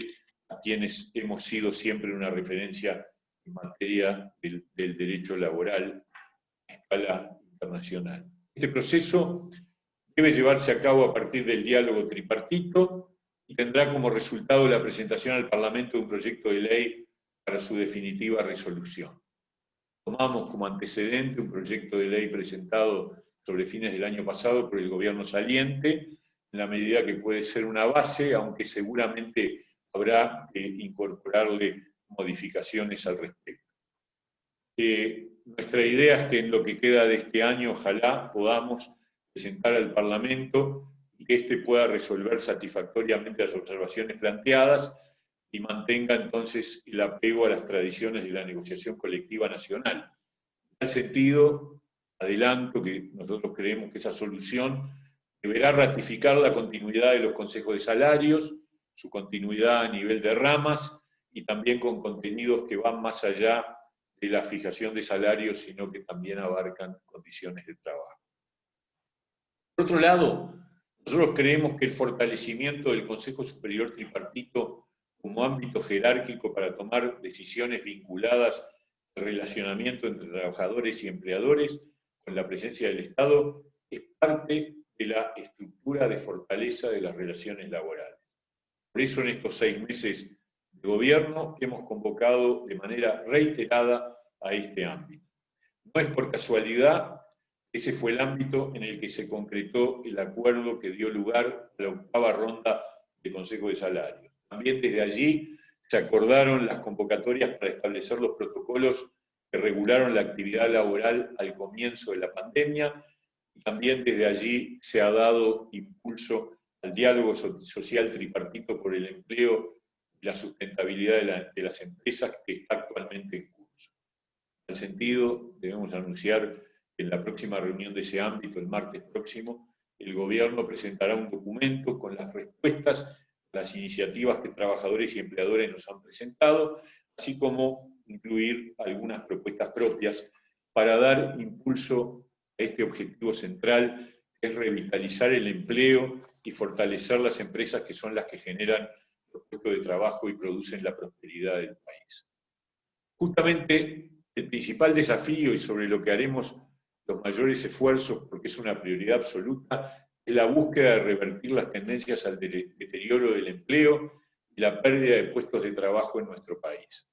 a quienes hemos sido siempre una referencia en materia del derecho laboral a escala internacional. Este proceso debe llevarse a cabo a partir del diálogo tripartito y tendrá como resultado la presentación al Parlamento de un proyecto de ley para su definitiva resolución. Tomamos como antecedente un proyecto de ley presentado sobre fines del año pasado por el gobierno saliente, en la medida que puede ser una base, aunque seguramente habrá que incorporarle modificaciones al respecto. Nuestra idea es que en lo que queda de este año, ojalá podamos presentar al Parlamento y que éste pueda resolver satisfactoriamente las observaciones planteadas y mantenga entonces el apego a las tradiciones de la negociación colectiva nacional. En tal sentido, adelanto que nosotros creemos que esa solución deberá ratificar la continuidad de los consejos de salarios, su continuidad a nivel de ramas y también con contenidos que van más allá de la fijación de salarios, sino que también abarcan condiciones de trabajo. Por otro lado, nosotros creemos que el fortalecimiento del Consejo Superior Tripartito como ámbito jerárquico para tomar decisiones vinculadas al relacionamiento entre trabajadores y empleadores con la presencia del Estado es parte de la estructura de fortaleza de las relaciones laborales. Por eso en estos 6 meses de gobierno hemos convocado de manera reiterada a este ámbito. No es por casualidad, ese fue el ámbito en el que se concretó el acuerdo que dio lugar a la 8ª ronda de Consejo de Salarios. También desde allí se acordaron las convocatorias para establecer los protocolos que regularon la actividad laboral al comienzo de la pandemia, y también desde allí se ha dado impulso al diálogo social tripartito por el empleo y la sustentabilidad de las empresas que está actualmente en curso. En tal sentido, debemos anunciar que en la próxima reunión de ese ámbito, el martes próximo, el Gobierno presentará un documento con las respuestas a las iniciativas que trabajadores y empleadores nos han presentado, así como incluir algunas propuestas propias para dar impulso a este objetivo central, que es revitalizar el empleo y fortalecer las empresas que son las que generan los puestos de trabajo y producen la prosperidad del país. Justamente el principal desafío y sobre lo que haremos los mayores esfuerzos, porque es una prioridad absoluta, es la búsqueda de revertir las tendencias al deterioro del empleo y la pérdida de puestos de trabajo en nuestro país.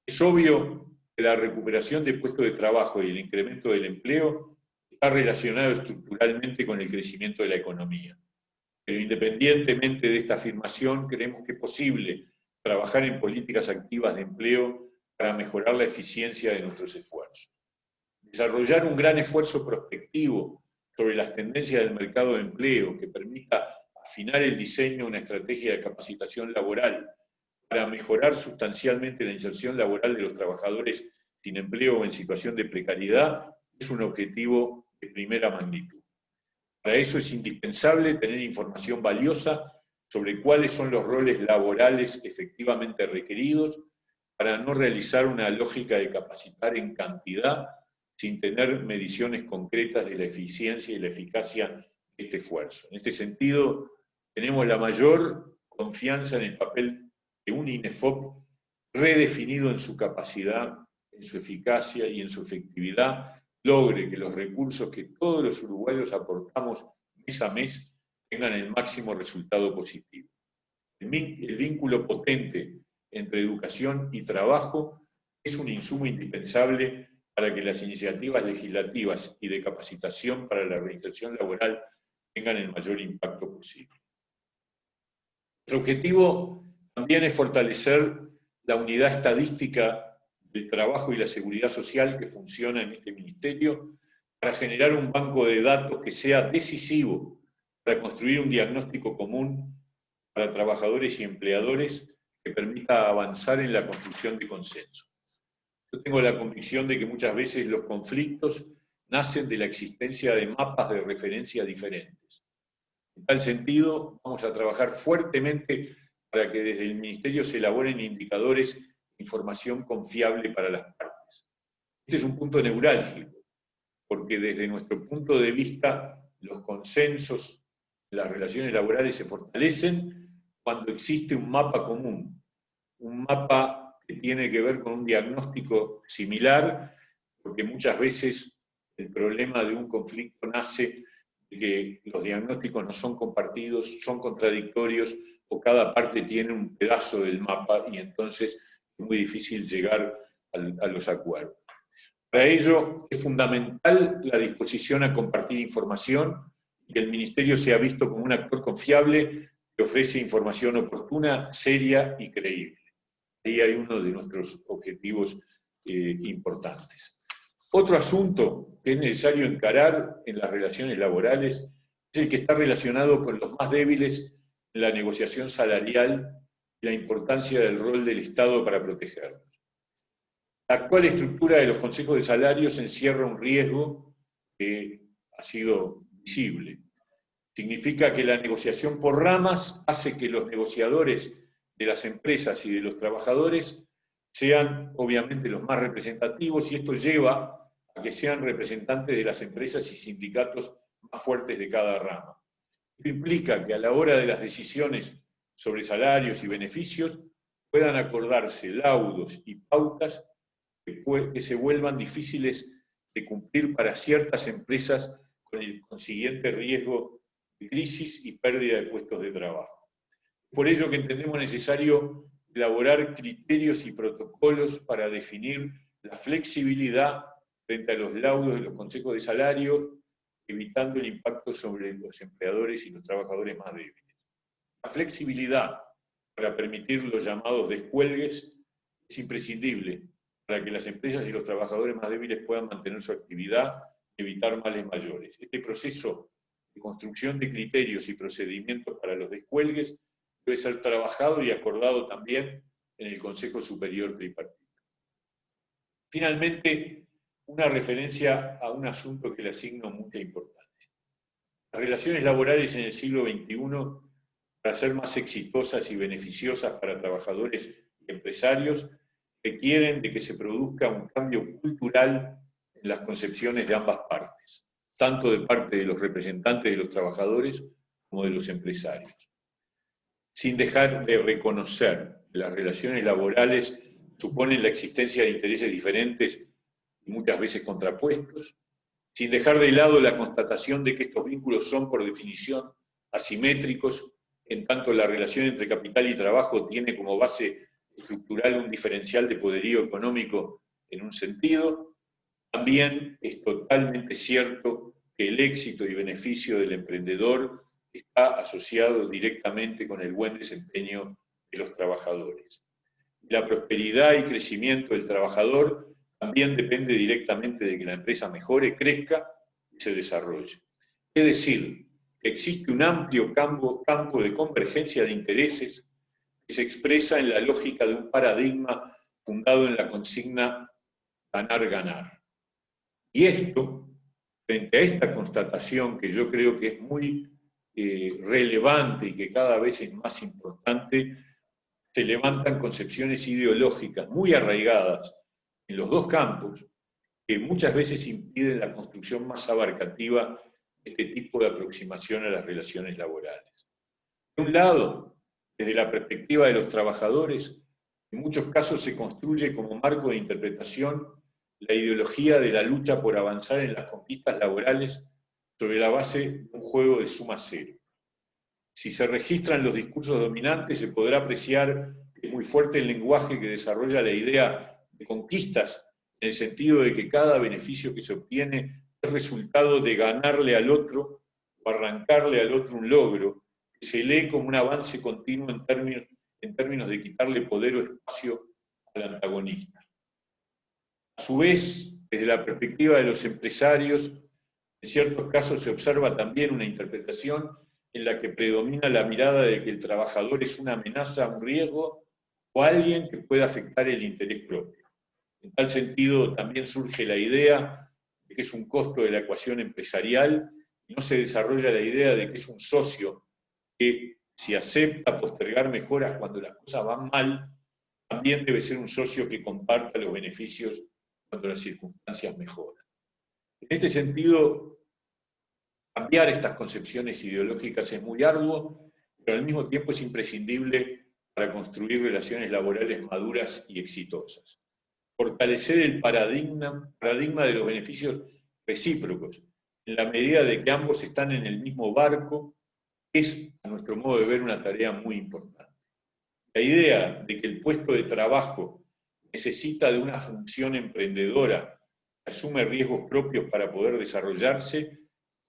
Es obvio que la recuperación de puestos de trabajo y el incremento del empleo está relacionado estructuralmente con el crecimiento de la economía. Pero independientemente de esta afirmación, creemos que es posible trabajar en políticas activas de empleo para mejorar la eficiencia de nuestros esfuerzos. Desarrollar un gran esfuerzo prospectivo sobre las tendencias del mercado de empleo que permita afinar el diseño de una estrategia de capacitación laboral para mejorar sustancialmente la inserción laboral de los trabajadores sin empleo o en situación de precariedad es un objetivo de primera magnitud. Para eso es indispensable tener información valiosa sobre cuáles son los roles laborales efectivamente requeridos para no realizar una lógica de capacitar en cantidad sin tener mediciones concretas de la eficiencia y la eficacia de este esfuerzo. En este sentido, tenemos la mayor confianza en el papel de un INEFOP redefinido en su capacidad, en su eficacia y en su efectividad, logre que los recursos que todos los uruguayos aportamos mes a mes tengan el máximo resultado positivo. El vínculo potente entre educación y trabajo es un insumo indispensable para que las iniciativas legislativas y de capacitación para la reinserción laboral tengan el mayor impacto posible. Nuestro objetivo también es fortalecer la unidad estadística del trabajo y la seguridad social que funciona en este ministerio para generar un banco de datos que sea decisivo para construir un diagnóstico común para trabajadores y empleadores que permita avanzar en la construcción de consenso. Yo tengo la convicción de que muchas veces los conflictos nacen de la existencia de mapas de referencia diferentes. En tal sentido, vamos a trabajar fuertemente para que desde el Ministerio se elaboren indicadores de información confiable para las partes. Este es un punto neurálgico, porque desde nuestro punto de vista los consensos en las relaciones laborales se fortalecen cuando existe un mapa común, un mapa que tiene que ver con un diagnóstico similar, porque muchas veces el problema de un conflicto nace de que los diagnósticos no son compartidos, son contradictorios, o cada parte tiene un pedazo del mapa y entonces es muy difícil llegar a los acuerdos. Para ello es fundamental la disposición a compartir información y que el Ministerio sea visto como un actor confiable que ofrece información oportuna, seria y creíble. Ahí hay uno de nuestros objetivos importantes. Otro asunto que es necesario encarar en las relaciones laborales es el que está relacionado con los más débiles en la negociación salarial y la importancia del rol del Estado para protegerlos. La actual estructura de los consejos de salarios encierra un riesgo que ha sido visible. Significa que la negociación por ramas hace que los negociadores de las empresas y de los trabajadores sean obviamente los más representativos, y esto lleva a que sean representantes de las empresas y sindicatos más fuertes de cada rama. Esto implica que a la hora de las decisiones sobre salarios y beneficios puedan acordarse laudos y pautas que se vuelvan difíciles de cumplir para ciertas empresas, con el consiguiente riesgo de crisis y pérdida de puestos de trabajo. Por ello que entendemos necesario elaborar criterios y protocolos para definir la flexibilidad frente a los laudos de los consejos de salario, evitando el impacto sobre los empleadores y los trabajadores más débiles. La flexibilidad para permitir los llamados descuelgues es imprescindible para que las empresas y los trabajadores más débiles puedan mantener su actividad y evitar males mayores. Este proceso de construcción de criterios y procedimientos para los descuelgues debe ser trabajado y acordado también en el Consejo Superior Tripartito. Finalmente, una referencia a un asunto que le asigno mucha importancia. Las relaciones laborales en el siglo XXI, para ser más exitosas y beneficiosas para trabajadores y empresarios, requieren de que se produzca un cambio cultural en las concepciones de ambas partes, tanto de parte de los representantes de los trabajadores como de los empresarios. Sin dejar de reconocer que las relaciones laborales suponen la existencia de intereses diferentes y muchas veces contrapuestos, sin dejar de lado la constatación de que estos vínculos son por definición asimétricos, en tanto la relación entre capital y trabajo tiene como base estructural un diferencial de poderío económico en un sentido. También es totalmente cierto que el éxito y beneficio del emprendedor está asociado directamente con el buen desempeño de los trabajadores. La prosperidad y crecimiento del trabajador también depende directamente de que la empresa mejore, crezca y se desarrolle. Es decir, que existe un amplio campo de convergencia de intereses que se expresa en la lógica de un paradigma fundado en la consigna ganar-ganar. Y esto, frente a esta constatación que yo creo que es muy relevante y que cada vez es más importante, se levantan concepciones ideológicas muy arraigadas en los dos campos, que muchas veces impiden la construcción más abarcativa de este tipo de aproximación a las relaciones laborales. De un lado, desde la perspectiva de los trabajadores, en muchos casos se construye como marco de interpretación la ideología de la lucha por avanzar en las conquistas laborales sobre la base de un juego de suma cero. Si se registran los discursos dominantes, se podrá apreciar que es muy fuerte el lenguaje que desarrolla la idea de conquistas, en el sentido de que cada beneficio que se obtiene es resultado de ganarle al otro o arrancarle al otro un logro, que se lee como un avance continuo en términos de quitarle poder o espacio al antagonista. A su vez, desde la perspectiva de los empresarios, en ciertos casos se observa también una interpretación en la que predomina la mirada de que el trabajador es una amenaza, un riesgo o alguien que pueda afectar el interés propio. En tal sentido, también surge la idea de que es un costo de la ecuación empresarial y no se desarrolla la idea de que es un socio que, si acepta postergar mejoras cuando las cosas van mal, también debe ser un socio que comparta los beneficios cuando las circunstancias mejoran. En este sentido, cambiar estas concepciones ideológicas es muy arduo, pero al mismo tiempo es imprescindible para construir relaciones laborales maduras y exitosas. Fortalecer el paradigma de los beneficios recíprocos, en la medida de que ambos están en el mismo barco, es, a nuestro modo de ver, una tarea muy importante. La idea de que el puesto de trabajo necesita de una función emprendedora que asume riesgos propios para poder desarrollarse,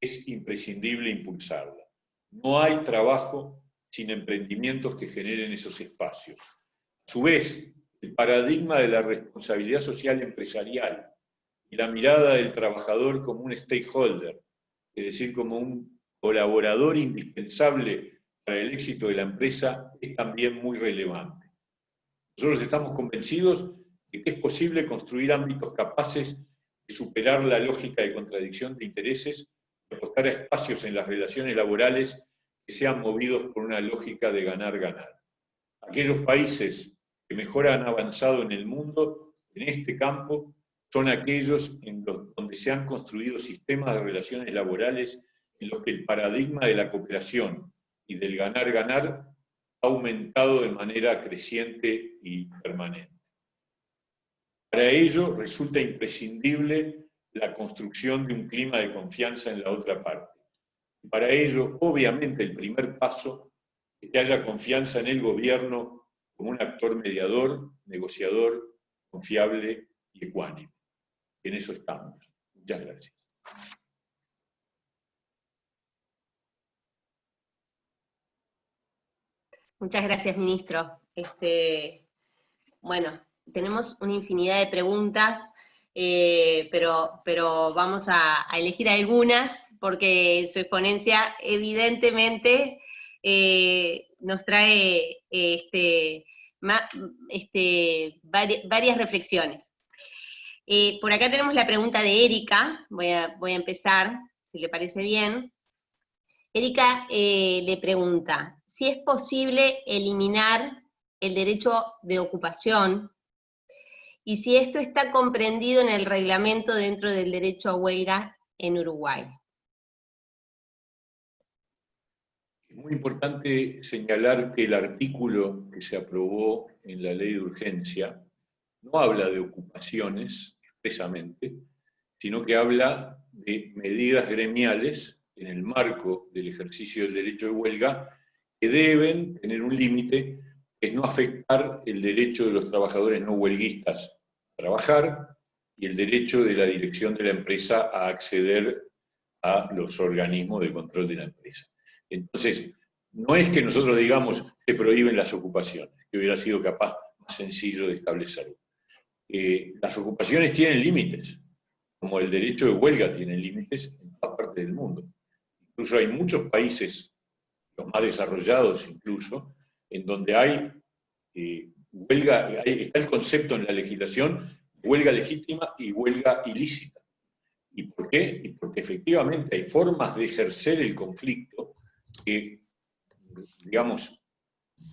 es imprescindible impulsarla. No hay trabajo sin emprendimientos que generen esos espacios. A su vez, el paradigma de la responsabilidad social empresarial y la mirada del trabajador como un stakeholder, es decir, como un colaborador indispensable para el éxito de la empresa, es también muy relevante. Nosotros estamos convencidos de que es posible construir ámbitos capaces de superar la lógica de contradicción de intereses y apostar a espacios en las relaciones laborales que sean movidos por una lógica de ganar-ganar. Aquellos países que mejor han avanzado en el mundo en este campo son aquellos donde se han construido sistemas de relaciones laborales en los que el paradigma de la cooperación y del ganar-ganar ha aumentado de manera creciente y permanente. Para ello resulta imprescindible la construcción de un clima de confianza en la otra parte. Y para ello, obviamente, el primer paso es que haya confianza en el gobierno como un actor mediador, negociador, confiable y ecuánime. En eso estamos. Muchas gracias. Muchas gracias, ministro. Bueno, tenemos una infinidad de preguntas, pero vamos a elegir algunas, porque su exponencia evidentemente nos trae varias reflexiones. Por acá tenemos la pregunta de Erika, voy a empezar, si le parece bien. Erika le pregunta si es posible eliminar el derecho de ocupación y si esto está comprendido en el reglamento dentro del derecho a huelga en Uruguay. Es muy importante señalar que el artículo que se aprobó en la ley de urgencia no habla de ocupaciones expresamente, sino que habla de medidas gremiales en el marco del ejercicio del derecho de huelga que deben tener un límite, que es no afectar el derecho de los trabajadores no huelguistas a trabajar y el derecho de la dirección de la empresa a acceder a los organismos de control de la empresa. Entonces, no es que nosotros digamos que prohíben las ocupaciones, que hubiera sido capaz más sencillo de establecerlo. Las ocupaciones tienen límites, como el derecho de huelga tiene límites en todas partes del mundo. Incluso hay muchos países, los más desarrollados incluso, en donde hay huelga, está el concepto en la legislación de huelga legítima y huelga ilícita. ¿Y por qué? Y porque efectivamente hay formas de ejercer el conflicto que, digamos,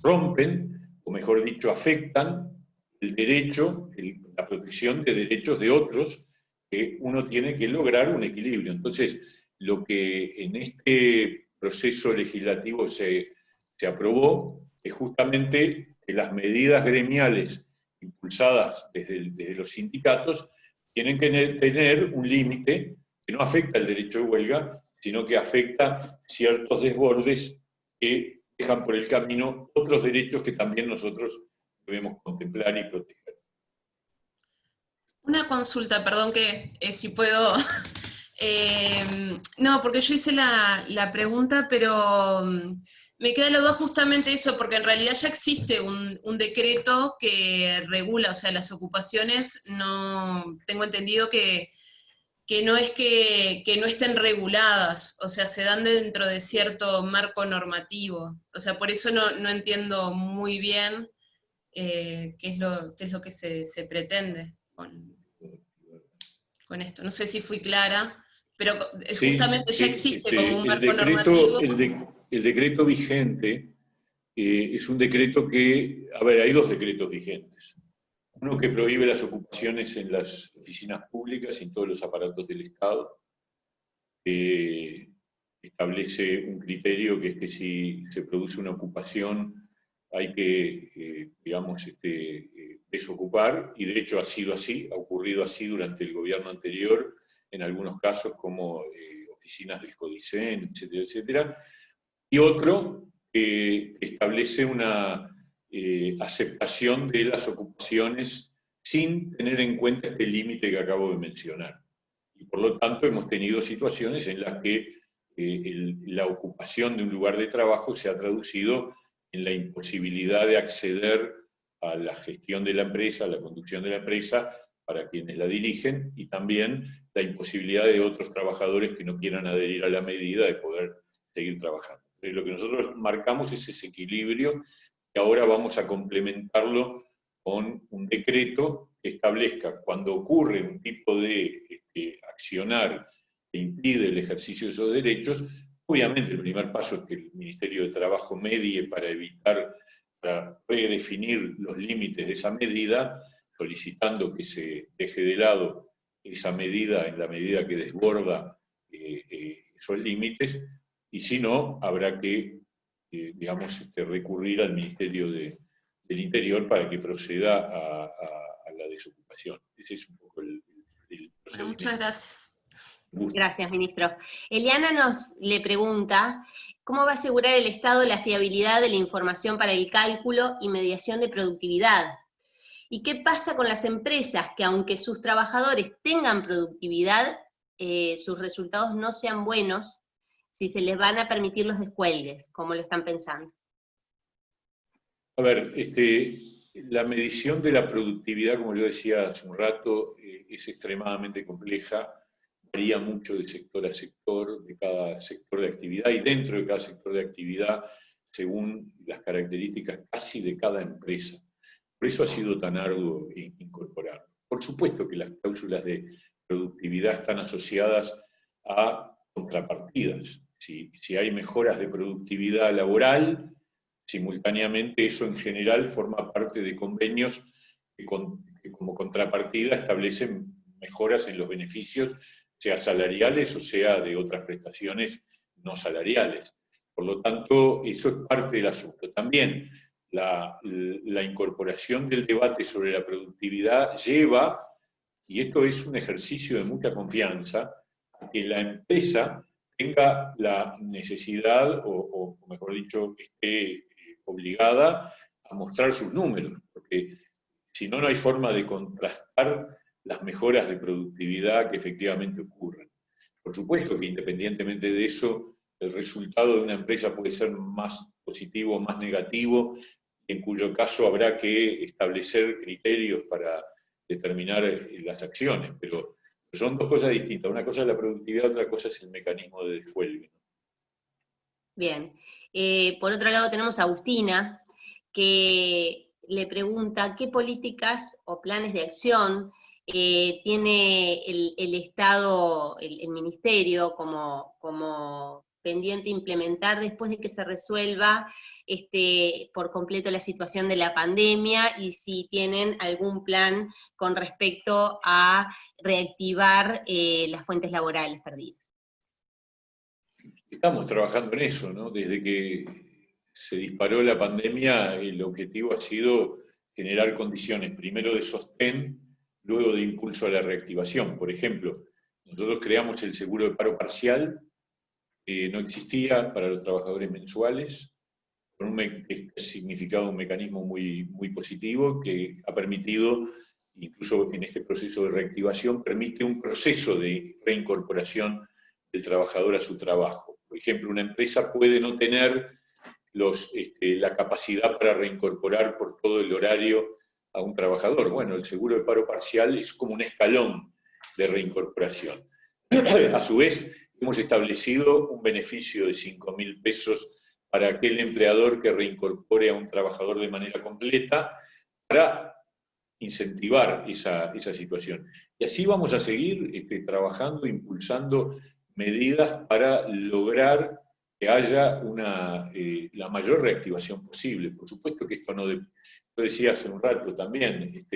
rompen, o mejor dicho, afectan el derecho, la protección de derechos de otros, que uno tiene que lograr un equilibrio. Entonces, lo que en este proceso legislativo se aprobó es justamente que las medidas gremiales impulsadas desde los sindicatos tienen que tener un límite que no afecta el derecho de huelga, sino que afecta ciertos desbordes que dejan por el camino otros derechos que también nosotros debemos contemplar y proteger. Una consulta, perdón que si puedo... no, porque yo hice la pregunta, pero me queda la duda justamente eso, porque en realidad ya existe un decreto que regula, o sea, las ocupaciones, no tengo entendido que no es que no estén reguladas, o sea, se dan dentro de cierto marco normativo. O sea, por eso no entiendo muy bien qué es lo que se pretende con esto. No sé si fui clara, pero justamente ya existe como un marco normativo. El decreto vigente es un decreto que, a ver, hay dos decretos vigentes. Uno que prohíbe las ocupaciones en las oficinas públicas y en todos los aparatos del Estado. Establece un criterio que es que si se produce una ocupación hay que, digamos, desocupar, y de hecho ha sido así, ha ocurrido así durante el gobierno anterior, en algunos casos como oficinas del Codicen, etcétera, etcétera. Y otro que establece una aceptación de las ocupaciones sin tener en cuenta este límite que acabo de mencionar. Y por lo tanto hemos tenido situaciones en las que la ocupación de un lugar de trabajo se ha traducido en la imposibilidad de acceder a la gestión de la empresa, a la conducción de la empresa, para quienes la dirigen, y también la imposibilidad de otros trabajadores que no quieran adherir a la medida de poder seguir trabajando. Lo que nosotros marcamos es ese equilibrio, y ahora vamos a complementarlo con un decreto que establezca cuando ocurre un tipo de accionar que impide el ejercicio de esos derechos. Obviamente el primer paso es que el Ministerio de Trabajo medie para redefinir los límites de esa medida, solicitando que se deje de lado esa medida en la medida que desborda esos límites, y si no, habrá que, recurrir al Ministerio del Interior para que proceda a la desocupación. Ese es un poco el procedimiento. Muchas gracias. Gracias, ministro. Eliana le pregunta, ¿cómo va a asegurar el Estado la fiabilidad de la información para el cálculo y mediación de productividad? ¿Y qué pasa con las empresas que, aunque sus trabajadores tengan productividad, sus resultados no sean buenos, si se les van a permitir los descuelgues? ¿Cómo lo están pensando? A ver, la medición de la productividad, como yo decía hace un rato, es extremadamente compleja, varía mucho de sector a sector, de cada sector de actividad, y dentro de cada sector de actividad, según las características casi de cada empresa. Por eso ha sido tan arduo incorporar. Por supuesto que las cláusulas de productividad están asociadas a contrapartidas. Si hay mejoras de productividad laboral, simultáneamente eso en general forma parte de convenios que como contrapartida establecen mejoras en los beneficios, sea salariales o sea de otras prestaciones no salariales. Por lo tanto, eso es parte del asunto. También la incorporación del debate sobre la productividad lleva, y esto es un ejercicio de mucha confianza, a que la empresa tenga la necesidad, o mejor dicho, esté obligada a mostrar sus números, porque si no, no hay forma de contrastar las mejoras de productividad que efectivamente ocurren. Por supuesto que independientemente de eso, el resultado de una empresa puede ser más positivo o más negativo, en cuyo caso habrá que establecer criterios para determinar las acciones, pero son dos cosas distintas. Una cosa es la productividad, otra cosa es el mecanismo de descuelgue. Bien. Por otro lado tenemos a Agustina, que le pregunta qué políticas o planes de acción tiene el Estado, el Ministerio, como pendiente implementar después de que se resuelva por completo la situación de la pandemia, y si tienen algún plan con respecto a reactivar las fuentes laborales perdidas. Estamos trabajando en eso, ¿no? Desde que se disparó la pandemia, el objetivo ha sido generar condiciones, primero de sostén, luego de impulso a la reactivación. Por ejemplo, nosotros creamos el seguro de paro parcial, que no existía para los trabajadores mensuales, con que ha significado un mecanismo muy, muy positivo, que ha permitido, incluso en este proceso de reactivación, permite un proceso de reincorporación del trabajador a su trabajo. Por ejemplo, una empresa puede no tener la capacidad para reincorporar por todo el horario a un trabajador. Bueno, el seguro de paro parcial es como un escalón de reincorporación. A su vez, hemos establecido un beneficio de 5.000 pesos para aquel empleador que reincorpore a un trabajador de manera completa, para incentivar esa situación. Y así vamos a seguir trabajando, impulsando medidas para lograr que haya la mayor reactivación posible. Por supuesto que esto no yo decía hace un rato también,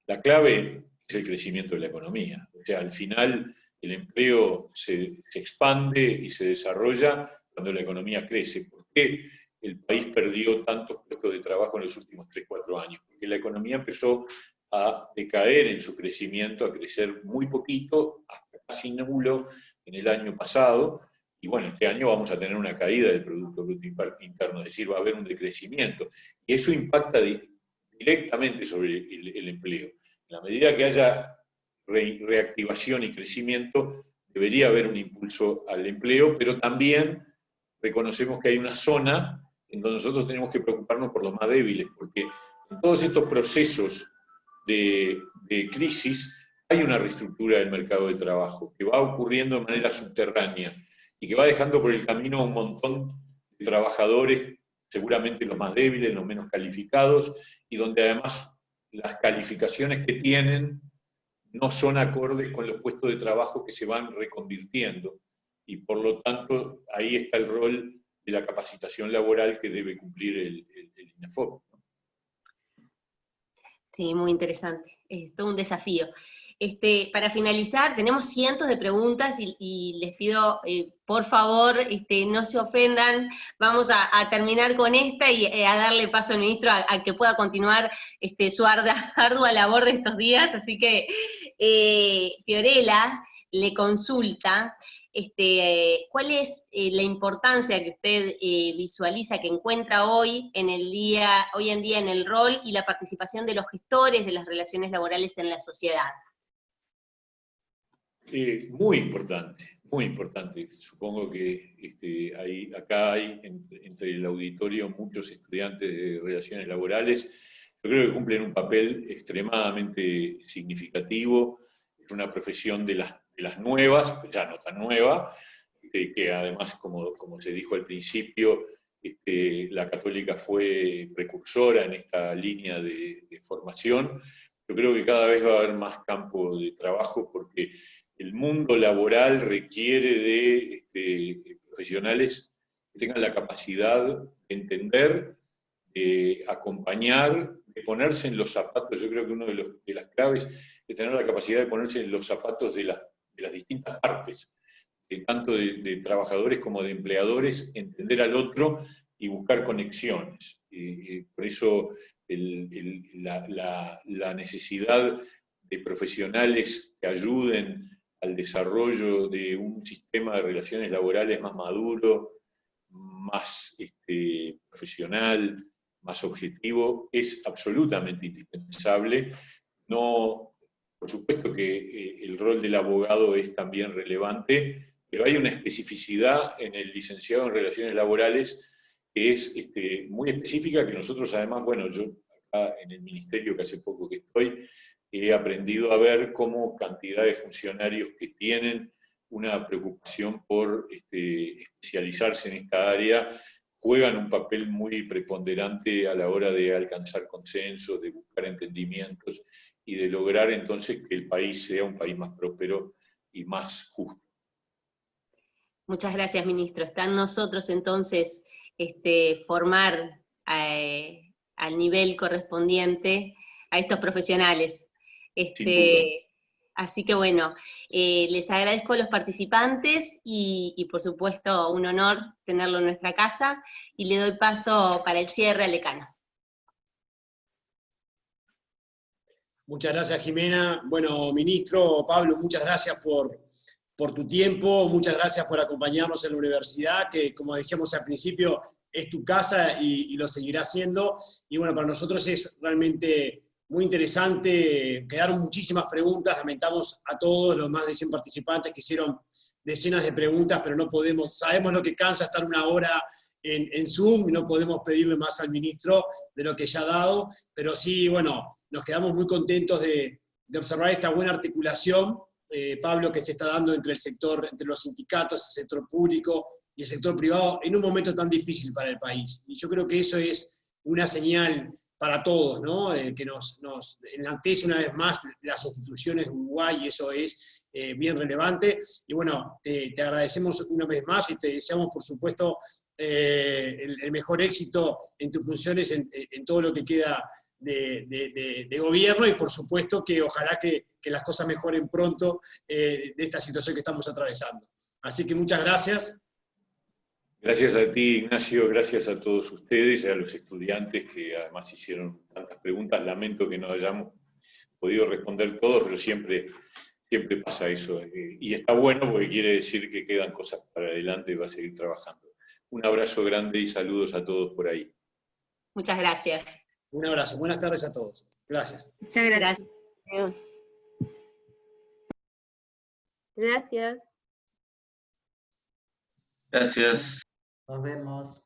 la clave es el crecimiento de la economía. O sea, al final el empleo se expande y se desarrolla cuando la economía crece. ¿Por qué el país perdió tantos puestos de trabajo en los últimos 3-4 años? Porque la economía empezó a decaer en su crecimiento, a crecer muy poquito, hasta casi nulo en el año pasado, y bueno, este año vamos a tener una caída del Producto Bruto Interno, es decir, va a haber un decrecimiento, y eso impacta directamente sobre el empleo. En la medida que haya reactivación y crecimiento, debería haber un impulso al empleo, pero también reconocemos que hay una zona en donde nosotros tenemos que preocuparnos por los más débiles, porque en todos estos procesos de crisis hay una reestructura del mercado de trabajo que va ocurriendo de manera subterránea y que va dejando por el camino a un montón de trabajadores, seguramente los más débiles, los menos calificados, y donde además las calificaciones que tienen no son acordes con los puestos de trabajo que se van reconvirtiendo. Y por lo tanto, ahí está el rol de la capacitación laboral que debe cumplir el INAFOP. Sí, muy interesante. Es todo un desafío. Para finalizar, tenemos cientos de preguntas y les pido, por favor, no se ofendan. Vamos a terminar con esta y a darle paso al ministro a que pueda continuar su ardua labor de estos días. Así que Fiorella le consulta cuál es la importancia que usted visualiza, que encuentra hoy en día en el rol y la participación de los gestores de las relaciones laborales en la sociedad. Muy importante, muy importante. Supongo que acá hay entre el auditorio muchos estudiantes de relaciones laborales. Yo creo que cumplen un papel extremadamente significativo. Es una profesión de las nuevas, ya no tan nueva, que además, como se dijo al principio, la Católica fue precursora en esta línea de formación. Yo creo que cada vez va a haber más campo de trabajo porque el mundo laboral requiere de profesionales que tengan la capacidad de entender, de acompañar, de ponerse en los zapatos. Yo creo que una de las claves es tener la capacidad de ponerse en los zapatos de las distintas partes, tanto de trabajadores como de empleadores, entender al otro y buscar conexiones. Por eso la necesidad de profesionales que ayuden al desarrollo de un sistema de relaciones laborales más maduro, más profesional, más objetivo, es absolutamente indispensable. No, por supuesto que el rol del abogado es también relevante, pero hay una especificidad en el licenciado en Relaciones Laborales que es muy específica, que nosotros además, bueno, yo acá en el ministerio, que hace poco que estoy, he aprendido a ver cómo cantidad de funcionarios que tienen una preocupación por especializarse en esta área juegan un papel muy preponderante a la hora de alcanzar consensos, de buscar entendimientos y de lograr entonces que el país sea un país más próspero y más justo. Muchas gracias, ministro. Está en nosotros entonces formar al nivel correspondiente a estos profesionales. Así que bueno, les agradezco a los participantes y por supuesto un honor tenerlo en nuestra casa, y le doy paso para el cierre al decano. Muchas gracias, Jimena. Bueno, ministro Pablo, muchas gracias por tu tiempo, muchas gracias por acompañarnos en la universidad, que como decíamos al principio, es tu casa y lo seguirá siendo. Y bueno, para nosotros es realmente muy interesante, quedaron muchísimas preguntas, lamentamos a todos los más de 100 participantes que hicieron decenas de preguntas, pero no podemos, sabemos lo que cansa estar una hora en Zoom, y no podemos pedirle más al ministro de lo que ya ha dado, pero sí, bueno, nos quedamos muy contentos de observar esta buena articulación, Pablo, que se está dando entre los sindicatos, el sector público y el sector privado, en un momento tan difícil para el país. Y yo creo que eso es una señal para todos, ¿no? Que nos enaltece una vez más las instituciones de Uruguay, y eso es bien relevante. Y bueno, te agradecemos una vez más y te deseamos, por supuesto, el mejor éxito en tus funciones, en todo lo que queda de gobierno, y por supuesto que ojalá que las cosas mejoren pronto de esta situación que estamos atravesando. Así que muchas gracias. Gracias a ti, Ignacio, gracias a todos ustedes y a los estudiantes que además hicieron tantas preguntas. Lamento que no hayamos podido responder todo, pero siempre pasa eso. Y está bueno porque quiere decir que quedan cosas para adelante y va a seguir trabajando. Un abrazo grande y saludos a todos por ahí. Muchas gracias. Un abrazo, buenas tardes a todos. Gracias. Muchas gracias. Gracias. Gracias. Gracias. Nos vemos.